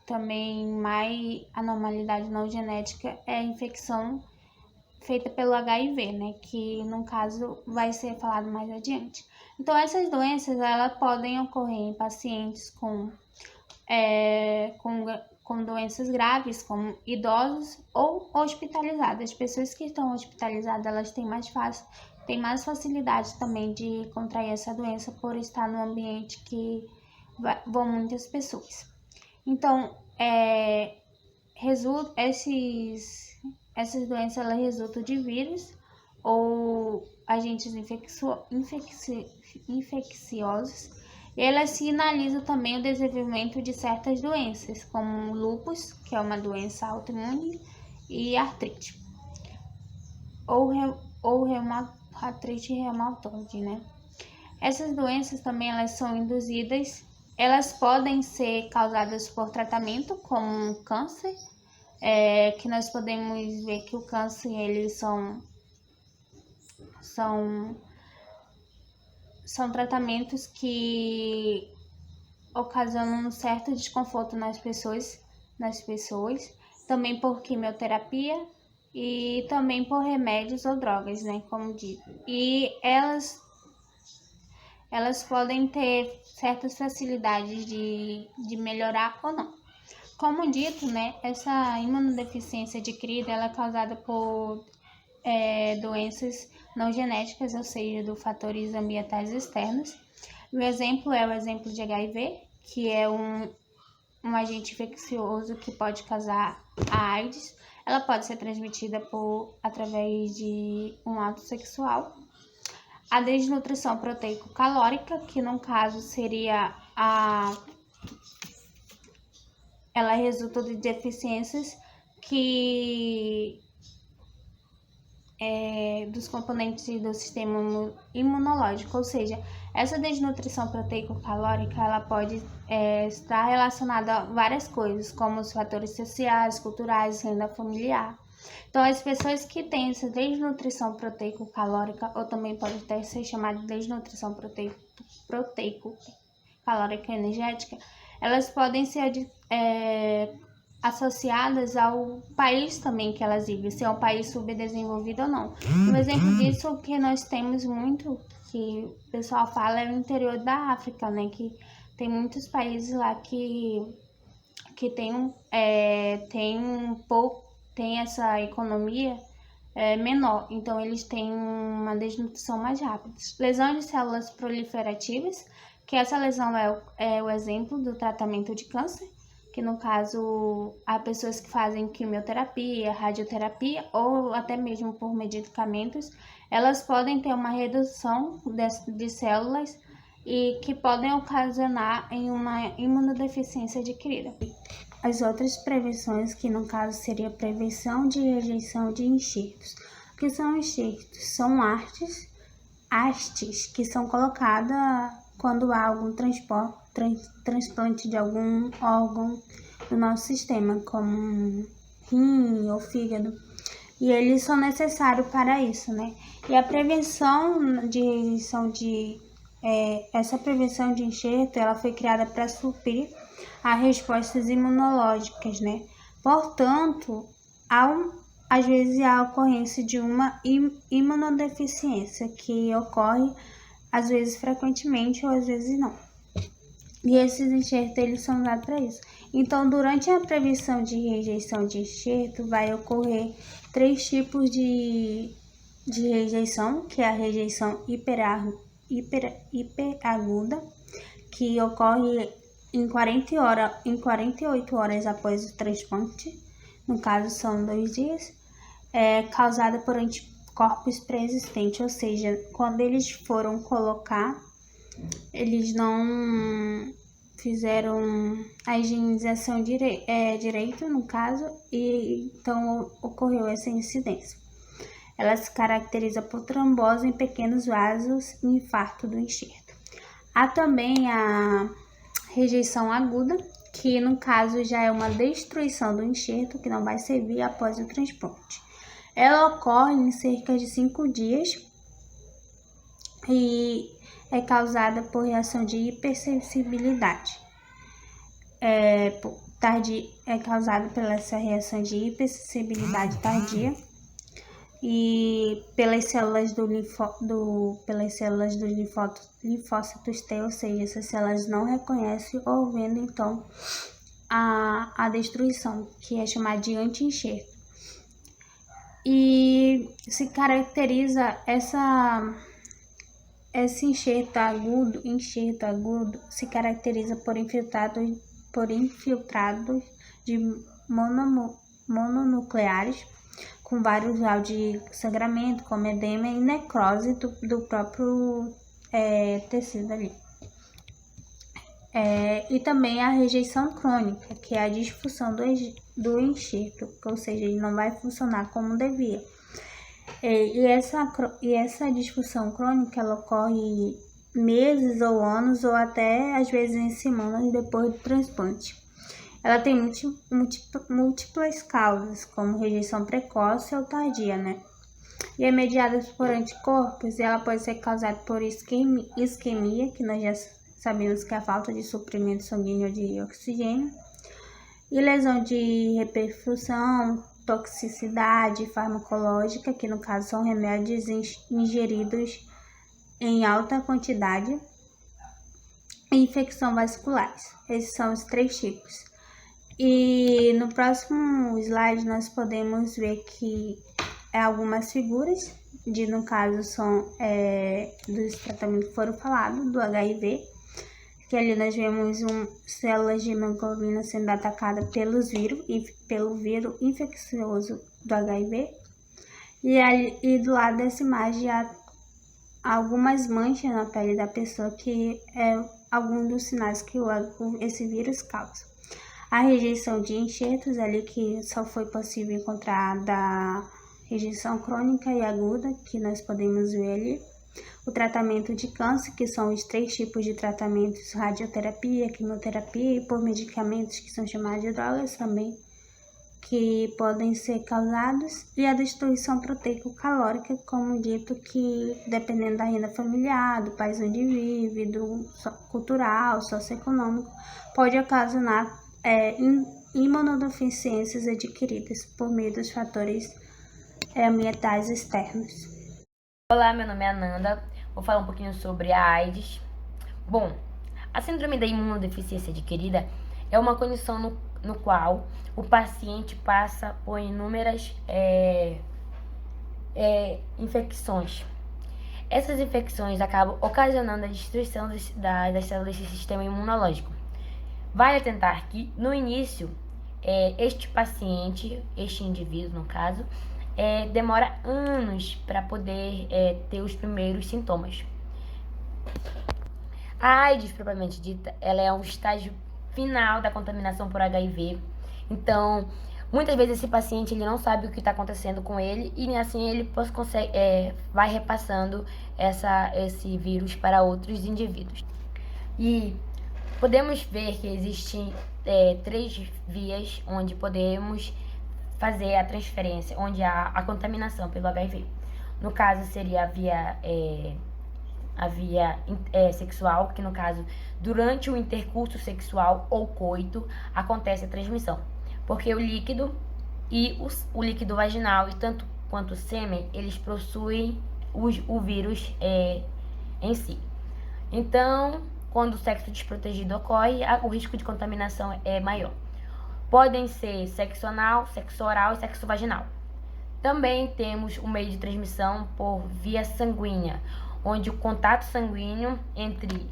também mais anormalidade não genética é a infecção feita pelo HIV, né, que no caso vai ser falado mais adiante. Então essas doenças elas podem ocorrer em pacientes com doenças graves, como idosos ou hospitalizados. As pessoas que estão hospitalizadas elas têm mais facilidade também de contrair essa doença por estar num ambiente que vão muitas pessoas. Então, essas doenças elas resultam de vírus ou agentes infecciosos. E elas sinalizam também o desenvolvimento de certas doenças, como lúpus, que é uma doença autoimune, e artrite, ou artrite reumatoide, né? Essas doenças também elas são induzidas. Elas podem ser causadas por tratamento, como o câncer, que nós podemos ver que o câncer, eles são tratamentos que ocasionam um certo desconforto nas pessoas, também por quimioterapia e também por remédios ou drogas, né, como dito. E elas podem ter certas facilidades de melhorar ou não. Como dito, né, essa imunodeficiência adquirida ela é causada por doenças não genéticas, ou seja, dos fatores ambientais externos. O exemplo é o exemplo de HIV, que é um agente infeccioso que pode causar a AIDS. Ela pode ser transmitida através de um ato sexual. A desnutrição proteico-calórica, que no caso seria ela resulta de deficiências dos componentes do sistema imunológico, ou seja, essa desnutrição proteico-calórica ela pode estar relacionada a várias coisas, como os fatores sociais, culturais, renda familiar. Então, as pessoas que têm essa desnutrição proteico-calórica, ou também pode até ser chamada de desnutrição proteico-calórica energética, elas podem ser associadas ao país também que elas vivem, se é um país subdesenvolvido ou não. Um exemplo disso que nós temos muito, que o pessoal fala, é o interior da África, né? Que tem muitos países lá que tem essa economia menor, então eles têm uma desnutrição mais rápida. Lesão de células proliferativas, que essa lesão é o exemplo do tratamento de câncer, que no caso há pessoas que fazem quimioterapia, radioterapia ou até mesmo por medicamentos, elas podem ter uma redução de células e que podem ocasionar em uma imunodeficiência adquirida. As outras prevenções, que no caso seria prevenção de rejeição de enxertos. O que são enxertos? São hastes que são colocadas quando há algum transplante de algum órgão do nosso sistema, como rim ou fígado. E eles são necessários para isso, né? E a prevenção de rejeição essa prevenção de enxerto, ela foi criada para suprir as respostas imunológicas, né? Portanto, às vezes há a ocorrência de uma imunodeficiência que ocorre às vezes frequentemente ou às vezes não. E esses enxertos eles são usados para isso. Então, durante a prevenção de rejeição de enxerto, vai ocorrer 3 tipos de rejeição, que é a rejeição hiperaguda, que ocorre em 48 horas após o transplante, no caso são 2 dias, causada por anticorpos pré-existentes, ou seja, quando eles foram colocar, eles não fizeram a higienização direito, no caso, e então ocorreu essa incidência. Ela se caracteriza por trombose em pequenos vasos e infarto do enxerto. Há também a rejeição aguda, que no caso já é uma destruição do enxerto que não vai servir após o transplante. Ela ocorre em cerca de 5 dias e é causada por reação de hipersensibilidade. É causada pela essa reação de hipersensibilidade tardia e pelas células do linfócitos T, ou seja, essas células não reconhecem ou vendo então a destruição, que é chamada de anti-enxerto. E se caracteriza esse enxerto agudo se caracteriza por infiltrados de mononucleares com vários graus de sangramento, como edema e necrose do próprio tecido ali. E também a rejeição crônica, que é a disfunção do enxerto, ou seja, ele não vai funcionar como devia. E essa disfunção crônica ela ocorre meses ou anos, ou até às vezes em semanas depois do transplante. Ela tem múltiplas causas, como rejeição precoce ou tardia, né? E é mediada por anticorpos, e ela pode ser causada por isquemia, que nós já sabemos que é a falta de suprimento sanguíneo de oxigênio, e lesão de reperfusão, toxicidade farmacológica, que no caso são remédios ingeridos em alta quantidade, e infecção vasculares. Esses são os 3 tipos. E no próximo slide nós podemos ver que algumas figuras, no caso são dos tratamentos que foram falados, do HIV, que ali nós vemos células de hemoglobina sendo atacadas pelo vírus infeccioso do HIV. E do lado dessa imagem há algumas manchas na pele da pessoa, que é algum dos sinais que esse vírus causa. A rejeição de enxertos ali, que só foi possível encontrar da rejeição crônica e aguda, que nós podemos ver ali. O tratamento de câncer, que são os 3 tipos de tratamentos: radioterapia, quimioterapia e por medicamentos que são chamados de drogas também, que podem ser causados. E a destruição proteico-calórica, como dito, que dependendo da renda familiar, do país onde vive, do cultural, socioeconômico, pode ocasionar imunodeficiências adquiridas por meio dos fatores ambientais externos. Olá, meu nome é Ananda, vou falar um pouquinho sobre a AIDS. Bom, a síndrome da imunodeficiência adquirida é uma condição no qual o paciente passa por inúmeras infecções. Essas infecções acabam ocasionando a destruição das células do sistema imunológico. Vale atentar que, no início, este indivíduo, no caso, demora anos para poder ter os primeiros sintomas. A AIDS, propriamente dita, ela é um estágio final da contaminação por HIV. Então, muitas vezes esse paciente ele não sabe o que está acontecendo com ele, e assim ele vai repassando esse vírus para outros indivíduos. E podemos ver que existem 3 vias onde podemos fazer a transferência, onde há a contaminação pelo HIV. No caso, seria a via sexual, que no caso, durante o intercurso sexual ou coito, acontece a transmissão. Porque o líquido e o líquido vaginal, e tanto quanto o sêmen, eles possuem o vírus em si. Então, quando o sexo desprotegido ocorre, o risco de contaminação é maior. Podem ser sexo anal, sexo oral e sexo vaginal. Também temos o meio de transmissão por via sanguínea, onde o contato sanguíneo entre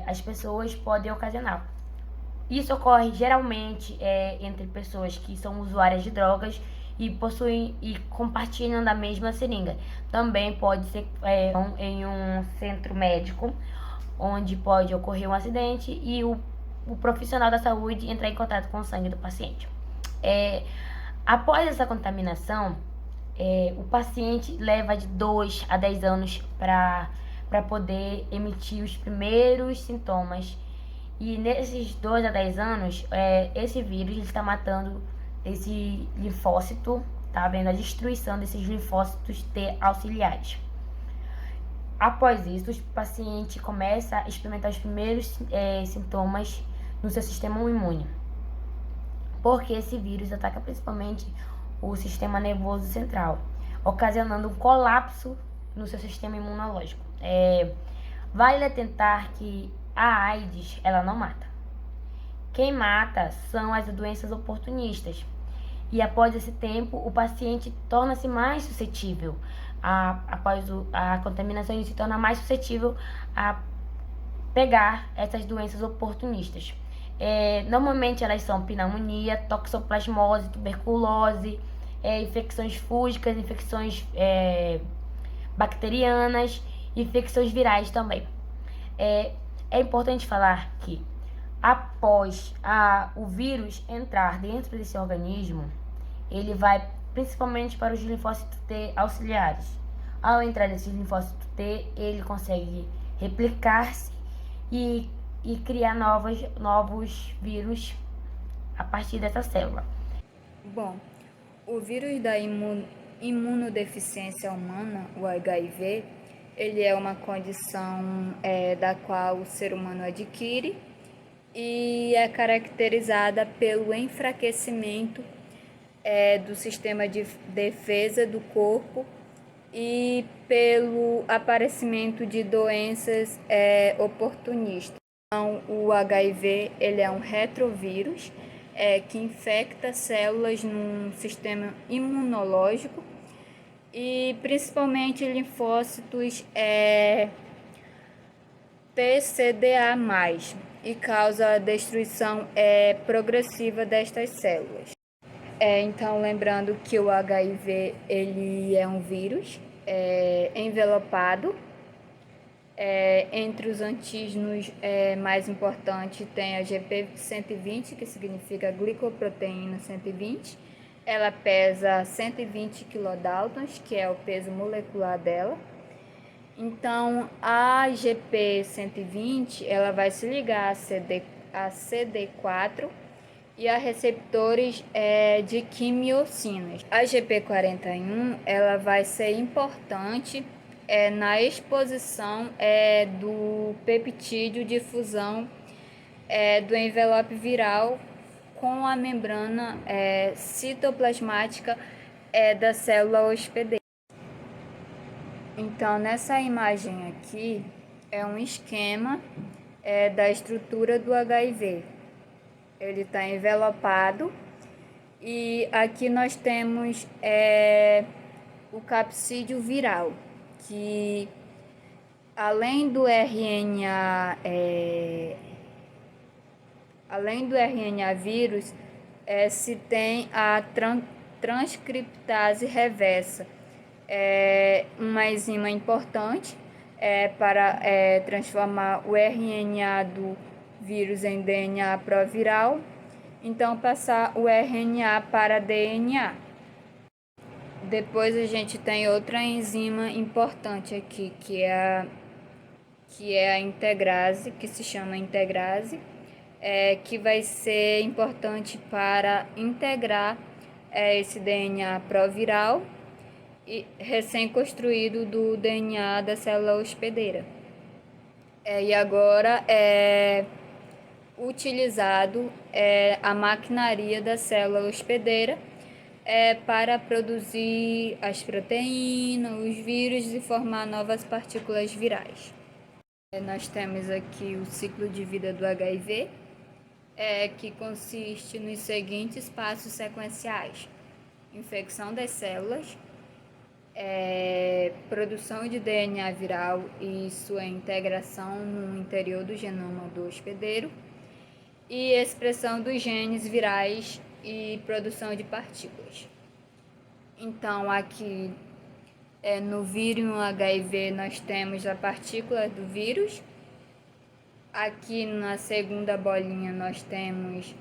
as pessoas pode ocasionar. Isso ocorre geralmente entre pessoas que são usuárias de drogas e possuem e compartilham da mesma seringa. Também pode ser em um centro médico, onde pode ocorrer um acidente e o profissional da saúde entrar em contato com o sangue do paciente. Após essa contaminação, o paciente leva de 2 a 10 anos para poder emitir os primeiros sintomas. E nesses 2 a 10 anos, esse vírus está matando esse linfócito, tá vendo? A destruição desses linfócitos T auxiliares. Após isso, o paciente começa a experimentar os primeiros sintomas no seu sistema imune, porque esse vírus ataca principalmente o sistema nervoso central, ocasionando um colapso no seu sistema imunológico. Vale atentar que a AIDS, ela não mata. Quem mata são as doenças oportunistas. E após esse tempo, o paciente torna-se mais suscetível. Após a contaminação, ele se torna mais suscetível a pegar essas doenças oportunistas. Normalmente elas são pneumonia, toxoplasmose, tuberculose, infecções fúngicas, infecções bacterianas, infecções virais também. É importante falar que após o vírus entrar dentro desse organismo, ele vai principalmente para os linfócitos T auxiliares. Ao entrar nesses linfócitos T, ele consegue replicar-se e criar novos vírus a partir dessa célula. Bom, o vírus da imunodeficiência humana, o HIV, ele é uma condição da qual o ser humano adquire e é caracterizada pelo enfraquecimento do sistema de defesa do corpo e pelo aparecimento de doenças oportunistas. Então, o HIV ele é um retrovírus que infecta células no sistema imunológico e principalmente linfócitos TCDA+, e causa a destruição progressiva destas células. Então, lembrando que o HIV ele é um vírus envelopado. Entre os antígenos mais importantes tem a GP120, que significa glicoproteína 120. Ela pesa 120 kDa, que é o peso molecular dela. Então, a GP120 ela vai se ligar a CD4 e a receptores de quimiocinas. A GP41 ela vai ser importante na exposição do peptídeo de fusão do envelope viral com a membrana citoplasmática da célula hospedeira. Então, nessa imagem aqui é um esquema da estrutura do HIV. Ele está envelopado e aqui nós temos o capsídeo viral, que além do RNA vírus, se tem a transcriptase reversa, uma enzima importante para transformar o RNA do vírus em DNA proviral, então passar o RNA para DNA. Depois a gente tem outra enzima importante aqui, que é a integrase, que se chama integrase, que vai ser importante para integrar esse DNA proviral e recém-construído do DNA da célula hospedeira. E agora utilizado a maquinaria da célula hospedeira para produzir as proteínas, os vírus e formar novas partículas virais. Nós temos aqui o ciclo de vida do HIV, que consiste nos seguintes passos sequenciais: infecção das células, produção de DNA viral e sua integração no interior do genoma do hospedeiro, e expressão dos genes virais e produção de partículas. Então, aqui no vírus HIV nós temos a partícula do vírus, Aqui na segunda bolinha nós temos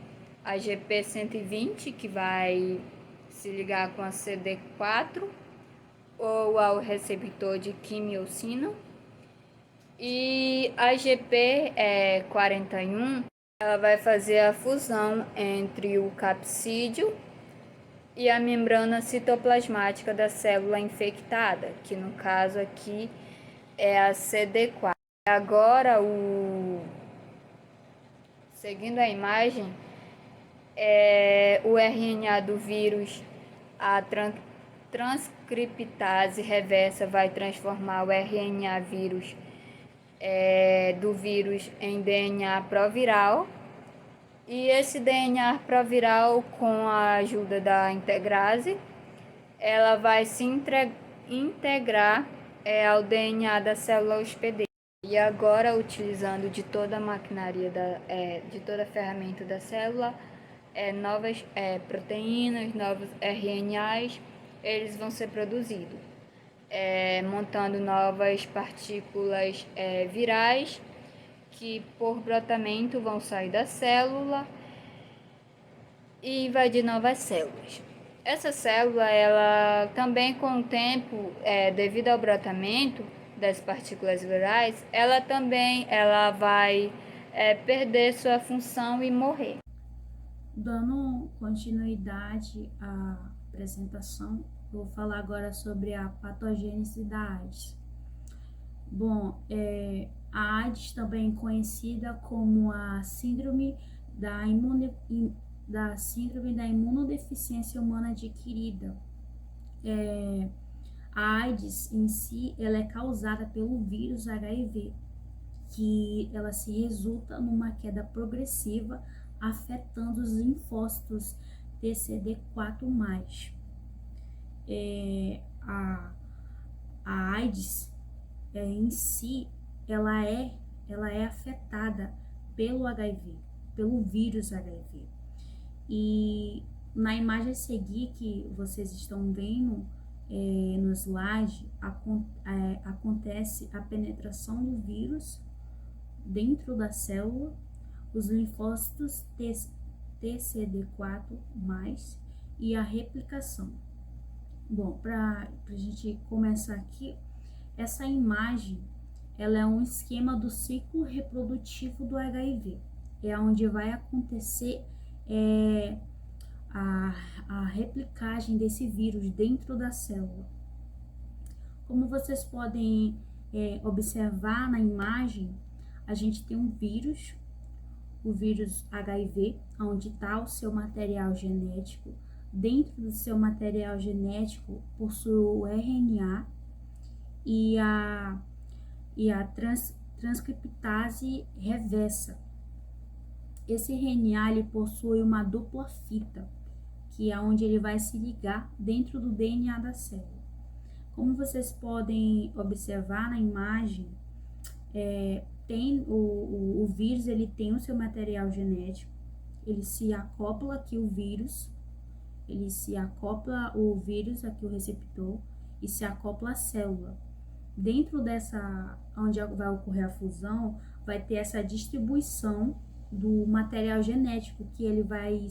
a GP120, que vai se ligar com a CD4 ou ao receptor de quimiocina. E a GP41, ela vai fazer a fusão entre o capsídeo e a membrana citoplasmática da célula infectada, que no caso aqui é a CD4. Agora, seguindo a imagem, o RNA do vírus, a transcriptase reversa vai transformar o RNA vírus do vírus em DNA proviral. E esse DNA proviral, com a ajuda da integrase, ela vai se integrar ao DNA da célula hospedeira. E agora, utilizando de toda a maquinaria, de toda a ferramenta da célula, novas proteínas, novos RNAs, eles vão ser produzidos, montando novas partículas virais, que por brotamento vão sair da célula e invadir novas células. Essa célula, ela também com o tempo, devido ao brotamento das partículas virais, ela vai perder sua função e morrer. Dando continuidade à apresentação, vou falar agora sobre a patogênese da AIDS. Bom, a AIDS, também conhecida como a síndrome da imunodeficiência humana adquirida. A AIDS em si, ela é causada pelo vírus HIV, que ela se resulta numa queda progressiva, afetando os linfócitos TCD4+. A AIDS em si, ela é afetada pelo HIV, pelo vírus HIV. E na imagem a seguir que vocês estão vendo no slide, acontece a penetração do vírus dentro da célula, os linfócitos TCD4+, e a replicação. Bom, para a gente começar aqui, essa imagem, ela é um esquema do ciclo reprodutivo do HIV. É onde vai acontecer a replicagem desse vírus dentro da célula. Como vocês podem observar na imagem, a gente tem um vírus, o vírus HIV, onde está o seu material genético. Dentro do seu material genético possui o RNA e a transcriptase reversa. Esse RNA ele possui uma dupla fita, que é onde ele vai se ligar dentro do DNA da célula. Como vocês podem observar na imagem, o vírus ele tem o seu material genético, ele se acopla aqui o vírus aqui o receptor e se acopla a célula. Dentro dessa, onde vai ocorrer a fusão, vai ter essa distribuição do material genético que ele vai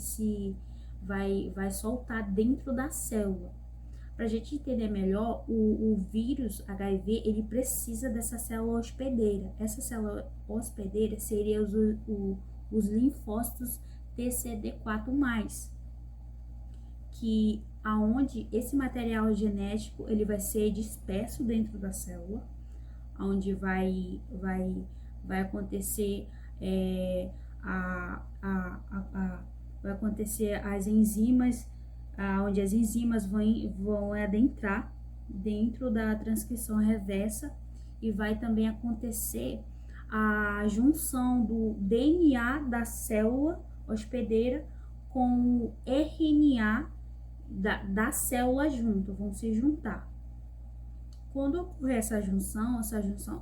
soltar dentro da célula. Para a gente entender melhor, o vírus HIV, ele precisa dessa célula hospedeira. Essa célula hospedeira seria os linfócitos TCD4+, que aonde esse material genético ele vai ser disperso dentro da célula, onde vai acontecer vai acontecer as enzimas, onde as enzimas vão adentrar dentro da transcrição reversa, e vai também acontecer a junção do DNA da célula hospedeira com o RNA da célula junto, vão se juntar. Quando ocorrer essa junção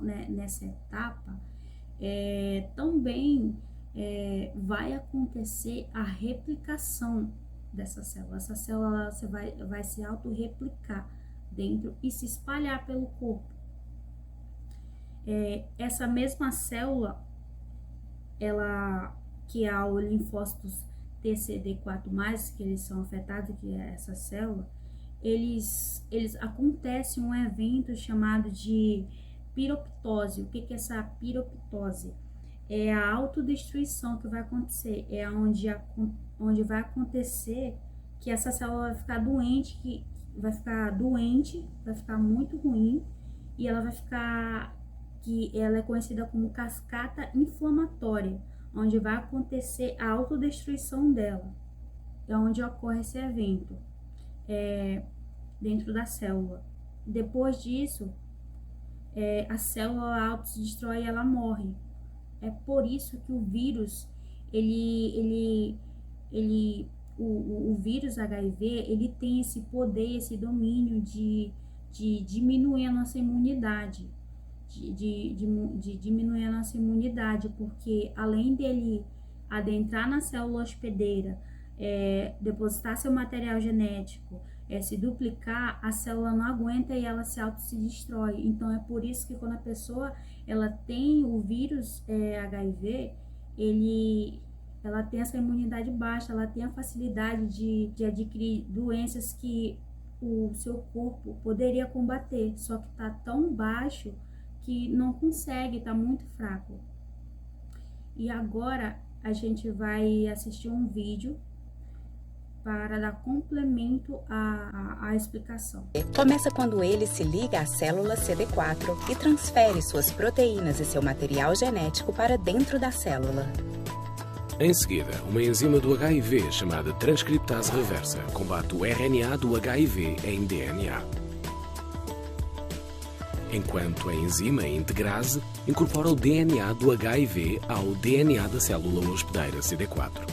né, nessa etapa, também vai acontecer a replicação dessa célula. Essa célula vai se autorreplicar dentro e se espalhar pelo corpo. Essa mesma célula, que há os linfócitos TCD4+, que eles são afetados, que é essa célula, eles acontece um evento chamado de piroptose. O que é essa piroptose? É a autodestruição que vai acontecer, é onde vai acontecer que essa célula vai ficar doente, vai ficar muito ruim, e ela ela é conhecida como cascata inflamatória, onde vai acontecer a autodestruição dela. É onde ocorre esse evento, dentro da célula. Depois disso, a célula auto se destrói e ela morre. É por isso que o vírus, o vírus HIV, ele tem esse poder, esse domínio de diminuir a nossa imunidade, de diminuir a nossa imunidade, porque além dele adentrar na célula hospedeira, depositar seu material genético, se duplicar, a célula não aguenta e ela se destrói. Então é por isso que quando a pessoa ela tem o vírus HIV, ela tem essa imunidade baixa, ela tem a facilidade de adquirir doenças que o seu corpo poderia combater, só que está tão baixo que não consegue, está muito fraco. E agora a gente vai assistir um vídeo para dar complemento à explicação. Começa quando ele se liga à célula CD4 e transfere suas proteínas e seu material genético para dentro da célula. Em seguida, uma enzima do HIV chamada transcriptase reversa combate o RNA do HIV em DNA. Enquanto a enzima integrase incorpora o DNA do HIV ao DNA da célula hospedeira CD4.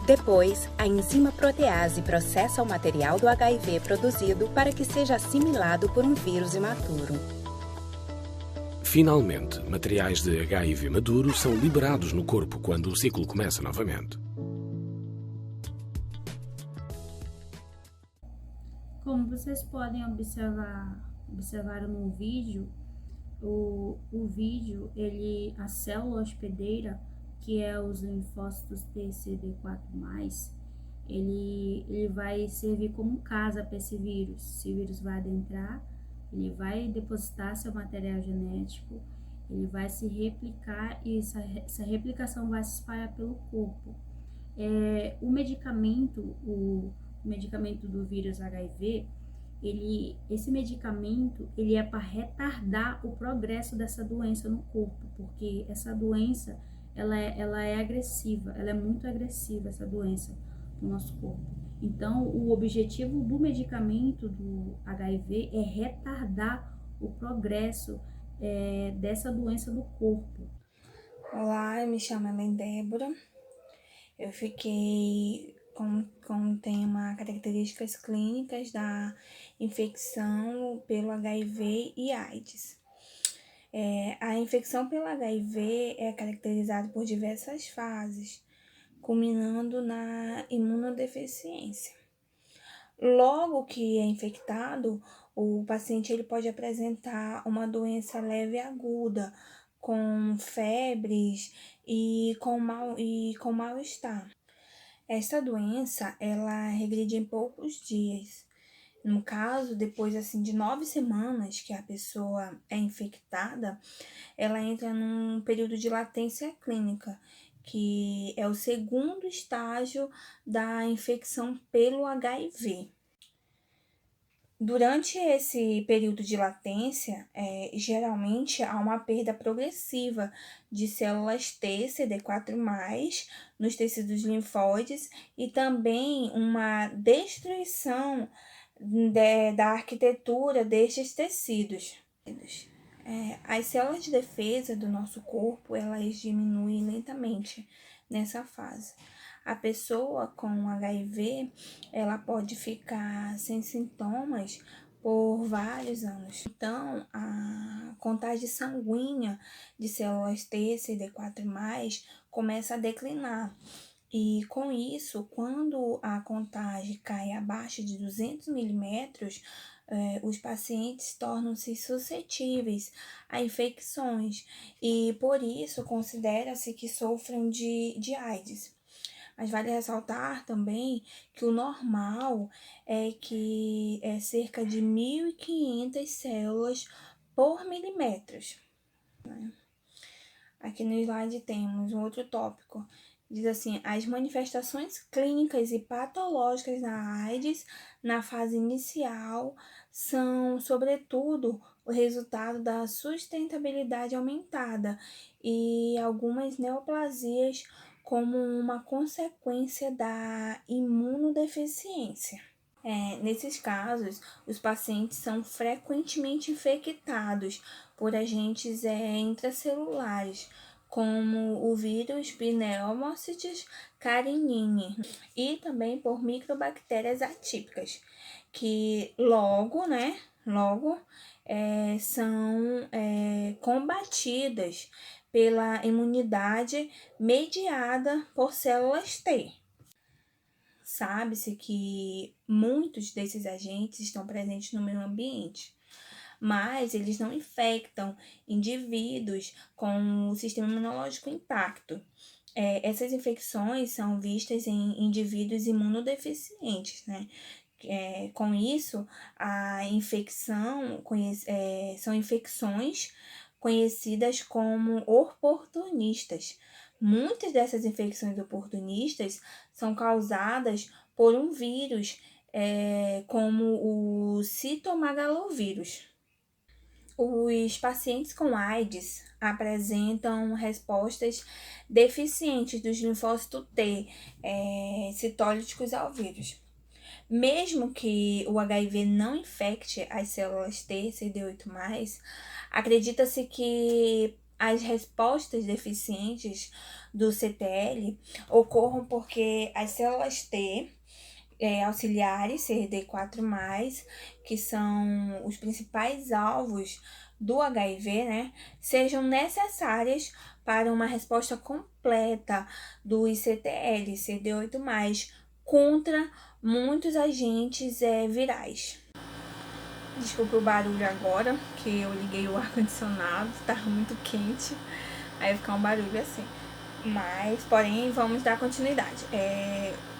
Depois, a enzima protease processa o material do HIV produzido para que seja assimilado por um vírus imaturo. Finalmente, materiais de HIV maduro são liberados no corpo quando o ciclo começa novamente. Como vocês podem observar no vídeo, o vídeo, a célula hospedeira, que é os linfócitos TCD4+, ele vai servir como casa para esse vírus. Esse vírus vai adentrar, ele vai depositar seu material genético, ele vai se replicar e essa replicação vai se espalhar pelo corpo. O medicamento do vírus HIV, esse medicamento ele é para retardar o progresso dessa doença no corpo, porque essa doença ela é agressiva, ela é muito agressiva, essa doença no nosso corpo. Então, o objetivo do medicamento do HIV é retardar o progresso dessa doença no corpo. Olá, eu me chamo Helen Débora. Eu fiquei com tema características clínicas da infecção pelo HIV e AIDS. A infecção pelo HIV é caracterizada por diversas fases, culminando na imunodeficiência. Logo que é infectado, o paciente ele pode apresentar uma doença leve e aguda, com febres e com mal-estar. Essa doença, ela regride em poucos dias. No caso, depois de 9 semanas que a pessoa é infectada, ela entra num período de latência clínica, que é o segundo estágio da infecção pelo HIV. Durante esse período de latência, geralmente há uma perda progressiva de células T, CD4+, nos tecidos linfóides e também uma destruição da arquitetura destes tecidos. As células de defesa do nosso corpo, elas diminuem lentamente nessa fase. A pessoa com HIV, ela pode ficar sem sintomas por vários anos. Então, a contagem sanguínea de células T, CD4+, começa a declinar. E com isso, quando a contagem cai abaixo de 200 milímetros, os pacientes tornam-se suscetíveis a infecções e, por isso, considera-se que sofrem de AIDS. Mas vale ressaltar também que o normal é que é cerca de 1.500 células por milímetros, né? Aqui no slide temos um outro tópico. Diz assim, as manifestações clínicas e patológicas da AIDS na fase inicial são, sobretudo, o resultado da sustentabilidade aumentada e algumas neoplasias como uma consequência da imunodeficiência. Nesses casos, os pacientes são frequentemente infectados por agentes intracelulares, como o vírus Pneumocystis carinii, e também por microbactérias atípicas, que logo são combatidas pela imunidade mediada por células T. Sabe-se que muitos desses agentes estão presentes no meio ambiente, mas eles não infectam indivíduos com o sistema imunológico intacto. Essas infecções são vistas em indivíduos imunodeficientes, né? Com isso, a infecção são infecções conhecidas como oportunistas. Muitas dessas infecções oportunistas são causadas por um vírus, como o citomegalovírus. Os pacientes com AIDS apresentam respostas deficientes dos linfócitos T, citolíticos ao vírus. Mesmo que o HIV não infecte as células T, CD8+, acredita-se que as respostas deficientes do CTL ocorram porque as células T auxiliares, CD4+, que são os principais alvos do HIV, né, sejam necessárias para uma resposta completa do ICTL, CD8+, contra muitos agentes virais. Desculpa o barulho agora, que eu liguei o ar-condicionado, tá muito quente, aí vai ficar um barulho assim. Mas, porém, vamos dar continuidade.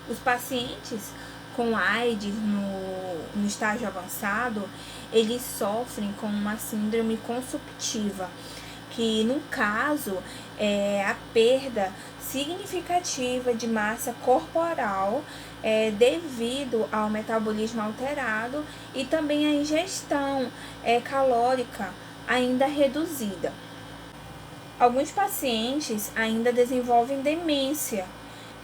Os pacientes com AIDS no estágio avançado, eles sofrem com uma síndrome consumptiva, que no caso é a perda significativa de massa corporal devido ao metabolismo alterado e também a ingestão calórica ainda reduzida. Alguns pacientes ainda desenvolvem demência,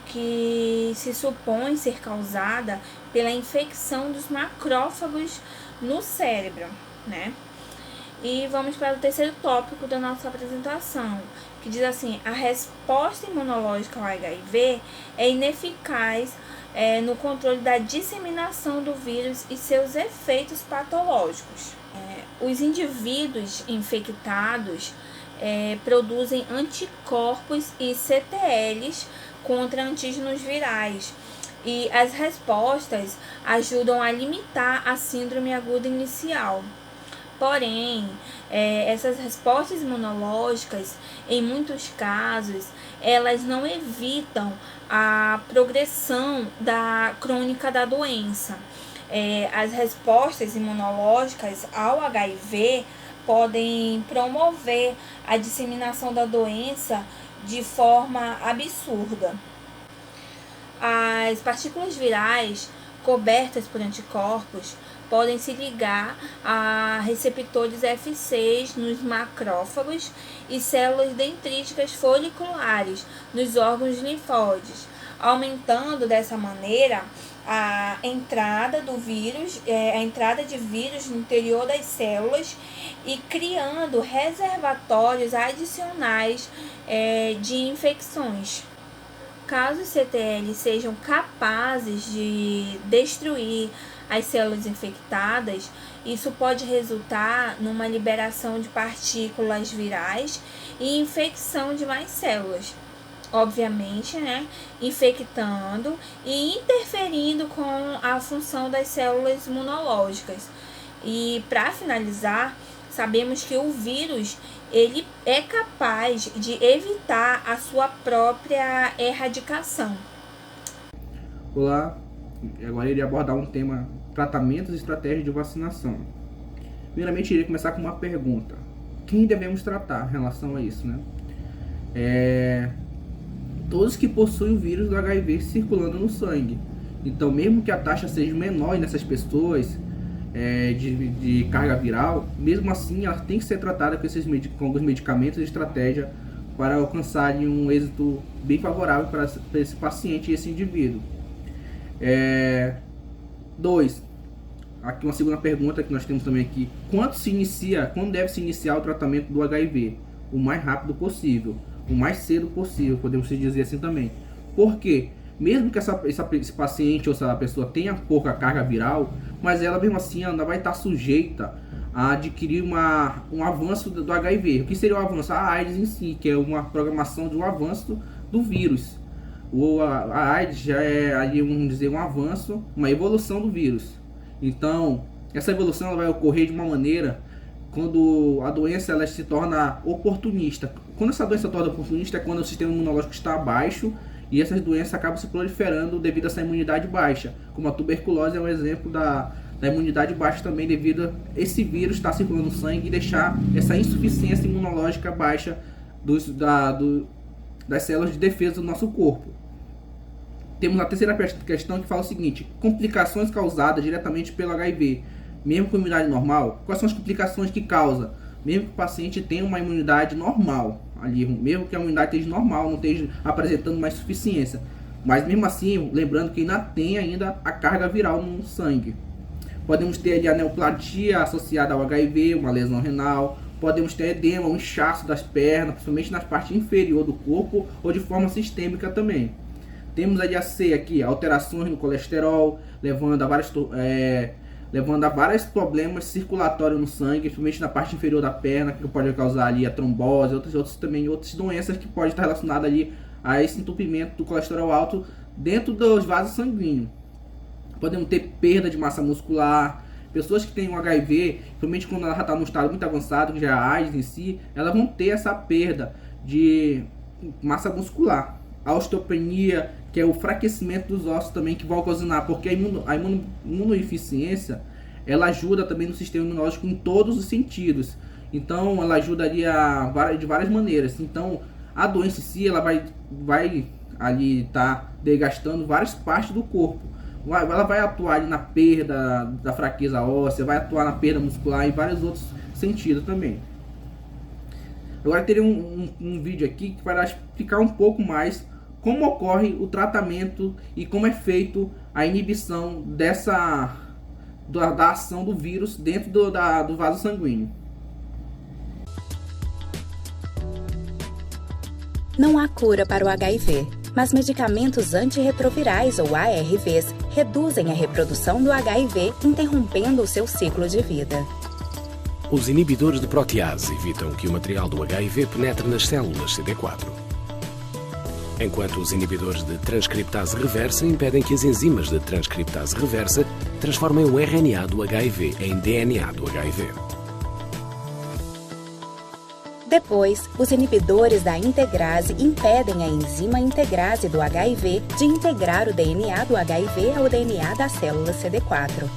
que se supõe ser causada pela infecção dos macrófagos no cérebro, né? E vamos para o terceiro tópico da nossa apresentação, que diz assim, a resposta imunológica ao HIV é ineficaz no controle da disseminação do vírus e seus efeitos patológicos. Os indivíduos infectados produzem anticorpos e CTLs contra antígenos virais, e as respostas ajudam a limitar a síndrome aguda inicial. Porém, essas respostas imunológicas, em muitos casos, elas não evitam a progressão crônica da doença. As respostas imunológicas ao HIV podem promover a disseminação da doença de forma absurda. As partículas virais cobertas por anticorpos podem se ligar a receptores F6 nos macrófagos e células dendríticas foliculares nos órgãos linfóides, aumentando dessa maneira a entrada de vírus no interior das células e criando reservatórios adicionais de infecções. Caso os CTL sejam capazes de destruir as células infectadas, isso pode resultar numa liberação de partículas virais e infecção de mais células. obviamente, né, infectando e interferindo com a função das células imunológicas. E para finalizar, sabemos que o vírus ele é capaz de evitar a sua própria erradicação. Olá, agora irei abordar um tema: tratamentos e estratégias de vacinação. Primeiramente, irei começar com uma pergunta: quem devemos tratar em relação a isso, né? Todos que possuem o vírus do HIV circulando no sangue. Então, mesmo que a taxa seja menor nessas pessoas de carga viral, mesmo assim ela tem que ser tratada com alguns medicamentos e estratégia para alcançarem um êxito bem favorável para esse paciente e esse indivíduo. 2. Aqui uma segunda pergunta que nós temos também aqui: quando deve se iniciar o tratamento do HIV? O mais rápido possível, o mais cedo possível, podemos dizer assim também. Por quê? Mesmo que esse paciente ou essa pessoa tenha pouca carga viral, mas ela mesmo assim ainda vai estar sujeita a adquirir um avanço do HIV. O que seria o avanço? A AIDS em si, que é uma programação de um avanço do vírus. A AIDS já é, vamos dizer, um avanço, uma evolução do vírus. Então, essa evolução ela vai ocorrer de uma maneira quando a doença ela se torna oportunista. Quando essa doença torna oportunista é quando o sistema imunológico está baixo e essas doenças acabam se proliferando devido a essa imunidade baixa. Como a tuberculose é um exemplo da imunidade baixa também, devido a esse vírus estar circulando no sangue e deixar essa insuficiência imunológica baixa das células de defesa do nosso corpo. Temos a terceira questão que fala o seguinte: complicações causadas diretamente pelo HIV, mesmo com imunidade normal. Quais são as complicações que causa? Mesmo que o paciente tenha uma imunidade normal, mesmo que a imunidade esteja normal, não esteja apresentando mais insuficiência, mas mesmo assim, lembrando que ainda tem a carga viral no sangue. Podemos ter ali a neoplasia associada ao HIV, uma lesão renal. Podemos ter edema, um inchaço das pernas, principalmente na parte inferior do corpo, ou de forma sistêmica também. Temos ali a C aqui, alterações no colesterol, levando a vários problemas circulatórios no sangue, principalmente na parte inferior da perna, que pode causar ali a trombose, outras doenças que podem estar relacionadas ali a esse entupimento do colesterol alto dentro dos vasos sanguíneos. Podemos ter perda de massa muscular. Pessoas que têm um HIV, principalmente quando ela já está num estado muito avançado, que já é a AIDS em si, elas vão ter essa perda de massa muscular. A osteopenia, que é o enfraquecimento dos ossos também, que vai ocasionar, porque a imunodeficiência, ela ajuda também no sistema imunológico em todos os sentidos. Então, ela ajudaria de várias maneiras. Então, a doença em si, ela vai ali estar desgastando várias partes do corpo. Ela vai atuar ali na perda da fraqueza óssea, vai atuar na perda muscular e vários outros sentidos também. Agora teria um vídeo aqui que vai explicar um pouco mais como ocorre o tratamento e como é feito a inibição da ação do vírus dentro do vaso sanguíneo. Não há cura para o HIV, mas medicamentos antirretrovirais ou ARVs reduzem a reprodução do HIV, interrompendo o seu ciclo de vida. Os inibidores de protease evitam que o material do HIV penetre nas células CD4. Enquanto os inibidores de transcriptase reversa impedem que as enzimas de transcriptase reversa transformem o RNA do HIV em DNA do HIV. Depois, os inibidores da integrase impedem a enzima integrase do HIV de integrar o DNA do HIV ao DNA da célula CD4.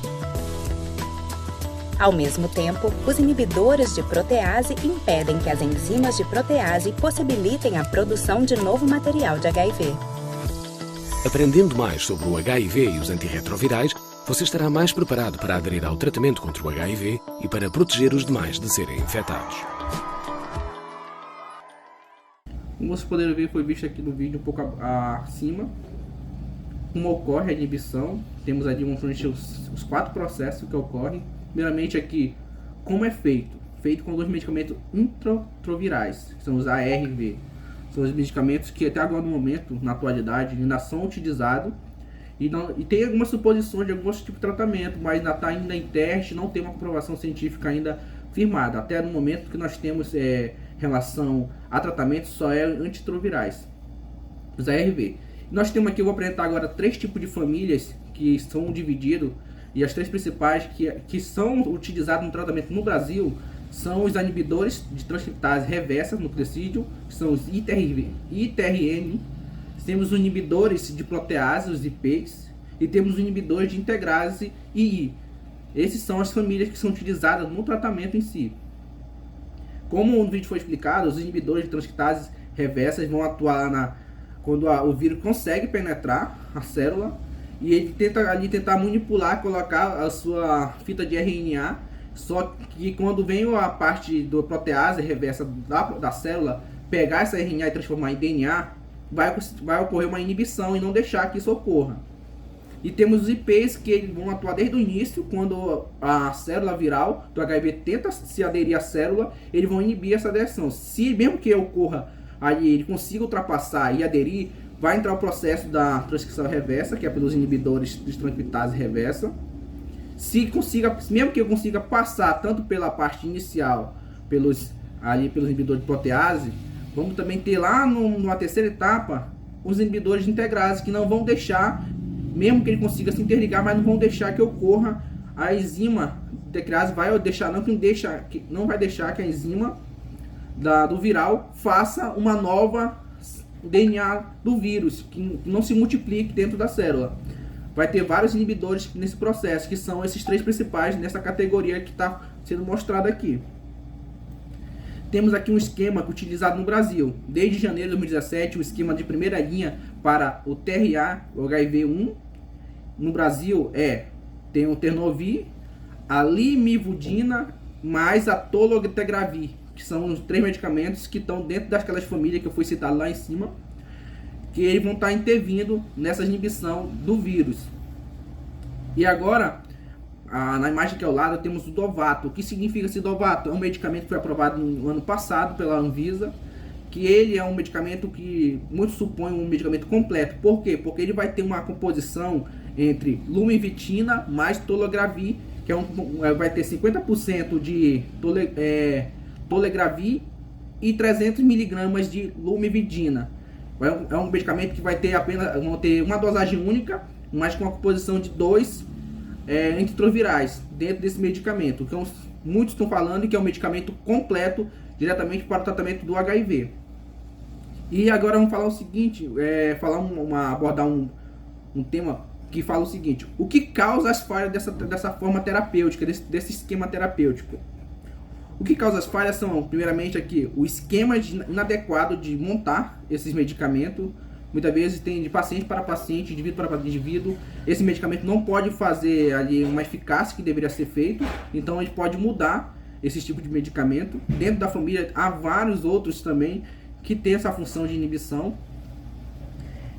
Ao mesmo tempo, os inibidores de protease impedem que as enzimas de protease possibilitem a produção de novo material de HIV. Aprendendo mais sobre o HIV e os antirretrovirais, você estará mais preparado para aderir ao tratamento contra o HIV e para proteger os demais de serem infectados. Como vocês poderem ver, foi visto aqui no vídeo um pouco acima como ocorre a inibição. Temos ali os 4 processos que ocorrem. Primeiramente aqui, como é feito? Feito com alguns medicamentos intratrovirais, que são os ARV. São os medicamentos que até agora no momento, na atualidade, ainda são utilizados. E tem algumas suposições de alguns tipos de tratamento, mas ainda está ainda em teste, não tem uma comprovação científica ainda firmada. Até no momento que nós temos relação a tratamento só é antirretrovirais. os ARV. Nós temos aqui, eu vou apresentar agora 3 tipos de famílias que são divididos, e as 3 principais que são utilizados no tratamento no Brasil são os inibidores de transcriptase reversa nucleosídeo, que são os ITRN, temos os inibidores de protease, os IPs, e temos os inibidores de integrase II. Esses são as famílias que são utilizadas no tratamento em si. Como no vídeo foi explicado, os inibidores de transcriptase reversas vão atuar quando o vírus consegue penetrar a célula, e ele tenta ali manipular, colocar a sua fita de RNA, só que quando vem a parte do protease reversa da célula pegar essa RNA e transformar em DNA, vai ocorrer uma inibição e não deixar que isso ocorra. E temos os IPs que eles vão atuar desde o início, quando a célula viral do HIV tenta se aderir à célula, eles vão inibir essa adesão. Se mesmo que ocorra ali, ele consiga ultrapassar e aderir, vai entrar o processo da transcrição reversa, que é pelos inibidores de transcriptase reversa. Mesmo que eu consiga passar tanto pela parte inicial, pelos inibidores de protease, vamos também ter lá numa terceira etapa os inibidores de integrase, que não vão deixar, mesmo que ele consiga se interligar, mas não vão deixar que ocorra a enzima integrase, não vai deixar que a enzima do viral faça uma nova DNA do vírus, que não se multiplique dentro da célula. Vai ter vários inibidores nesse processo, que são esses 3 principais nessa categoria que está sendo mostrado aqui. Temos aqui um esquema utilizado no Brasil. Desde janeiro de 2017, o esquema de primeira linha para o TRA, o HIV-1, no Brasil tem o Ternovir, a limivudina, mais a tologtegravir, que são os 3 medicamentos que estão dentro daquelas famílias que eu fui citado lá em cima, que eles vão estar intervindo nessa inibição do vírus. E agora, na imagem que é ao lado, temos o Dovato. O que significa esse Dovato? É um medicamento que foi aprovado no ano passado pela Anvisa, que ele é um medicamento que muitos supõem um medicamento completo. Por quê? Porque ele vai ter uma composição entre lumevitina mais tologravir, que vai ter 50% de tologravir e 300 mg de lumevidina. É um medicamento que vai ter uma dosagem única, mas com a composição de 2 antiretrovirais dentro desse medicamento. Então, muitos estão falando que é um medicamento completo diretamente para o tratamento do HIV. E agora vamos falar o seguinte, abordar um tema que fala o seguinte: o que causa as falhas dessa forma terapêutica, desse esquema terapêutico? O que causa as falhas são, primeiramente, aqui, o esquema inadequado de montar esses medicamentos. Muitas vezes tem de paciente para paciente, indivíduo para indivíduo. Esse medicamento não pode fazer ali uma eficácia que deveria ser feito. Então a gente pode mudar esse tipo de medicamento. Dentro da família há vários outros também que tem essa função de inibição.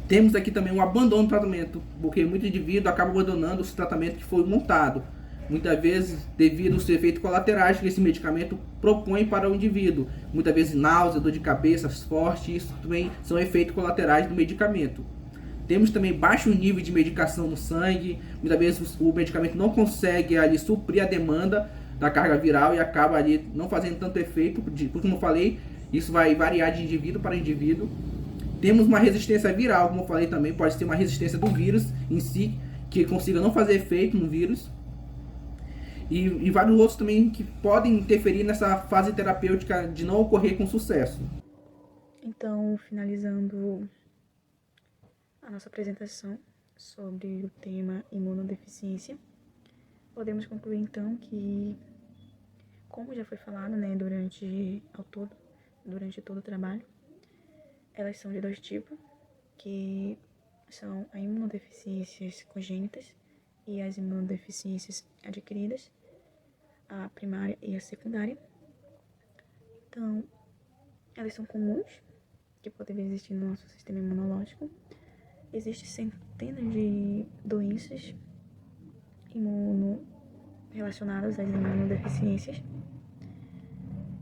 Temos aqui também um abandono do tratamento, porque muito indivíduo acaba abandonando esse tratamento que foi montado. Muitas vezes devido aos efeitos colaterais que esse medicamento propõe para o indivíduo. Muitas vezes náusea, dor de cabeça forte, isso também são efeitos colaterais do medicamento. Temos também baixo nível de medicação no sangue. Muitas vezes o medicamento não consegue ali suprir a demanda da carga viral e acaba ali não fazendo tanto efeito, porque como eu falei, isso vai variar de indivíduo para indivíduo. Temos uma resistência viral, como eu falei também, pode ser uma resistência do vírus em si, que consiga não fazer efeito no vírus. E vários outros também que podem interferir nessa fase terapêutica de não ocorrer com sucesso. Então, finalizando a nossa apresentação sobre o tema imunodeficiência, podemos concluir então que, como já foi falado, né, durante todo o trabalho, elas são de 2 tipos, que são as imunodeficiências congênitas e as imunodeficiências adquiridas, a primária e a secundária. Então, elas são comuns, que podem existir no nosso sistema imunológico. Existem centenas de doenças relacionadas às imunodeficiências.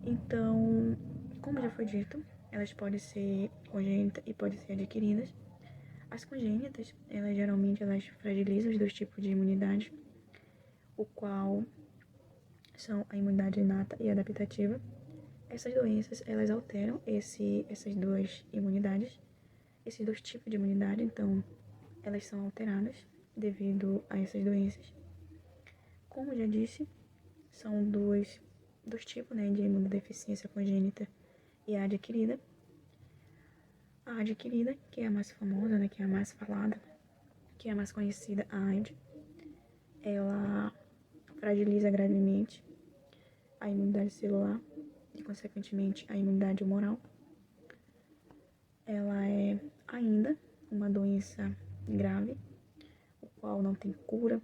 Então, como já foi dito, elas podem ser congênitas e podem ser adquiridas. As congênitas, geralmente fragilizam os 2 tipos de imunidade, o qual são a imunidade inata e adaptativa. Essas doenças, elas alteram essas 2 imunidades esses dois tipos de imunidade, então, elas são alteradas devido a essas doenças. Como já disse, são dois tipos, né, de imunodeficiência congênita e a adquirida. A adquirida, que é a mais famosa, né, que é a mais falada, que é a mais conhecida, a AIDS, ela fragiliza gravemente a imunidade celular e, consequentemente, a imunidade humoral. Ela é ainda uma doença grave, o qual não tem cura,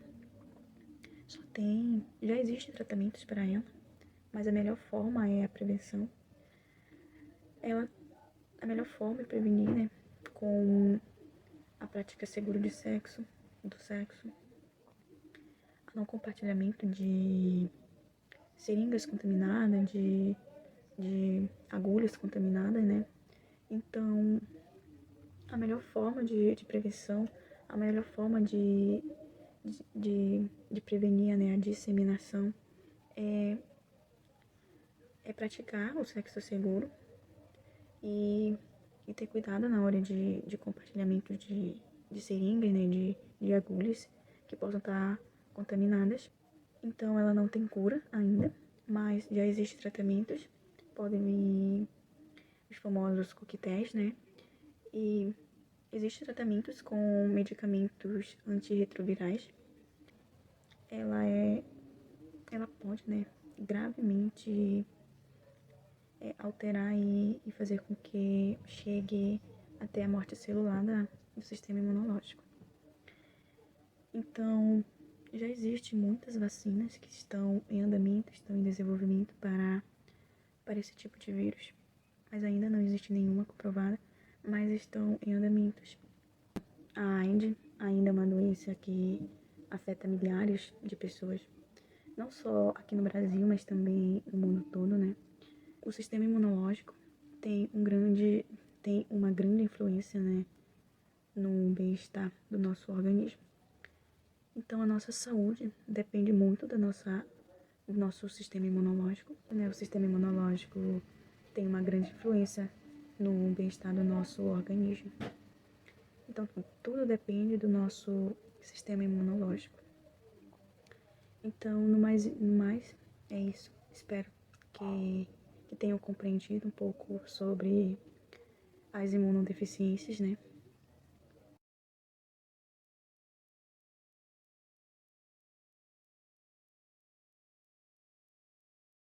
já existem tratamentos para ela, mas a melhor forma é a prevenção. A melhor forma é prevenir, né, com a prática segura do sexo, não compartilhamento de seringas contaminadas, de agulhas contaminadas, né? Então, a melhor forma de prevenção, a melhor forma de prevenir, né, a disseminação é praticar o sexo seguro e ter cuidado na hora de compartilhamento de seringas, né, de agulhas que possam estar contaminadas. Então, ela não tem cura ainda, mas já existem tratamentos, podem vir os famosos coquetéis, né, e existem tratamentos com medicamentos antirretrovirais. Ela pode, né, gravemente alterar e fazer com que chegue até a morte celular do sistema imunológico. Então, já existem muitas vacinas que estão em andamento, estão em desenvolvimento para esse tipo de vírus, mas ainda não existe nenhuma comprovada, mas estão em andamentos. A AIDS ainda é uma doença que afeta milhares de pessoas, não só aqui no Brasil, mas também no mundo todo, né? O sistema imunológico tem uma grande influência, né, no bem-estar do nosso organismo. Então, a nossa saúde depende muito do nosso sistema imunológico, né? O sistema imunológico tem uma grande influência no bem-estar do nosso organismo. Então, tudo depende do nosso sistema imunológico. Então, no mais é isso. Espero que tenham compreendido um pouco sobre as imunodeficiências, né?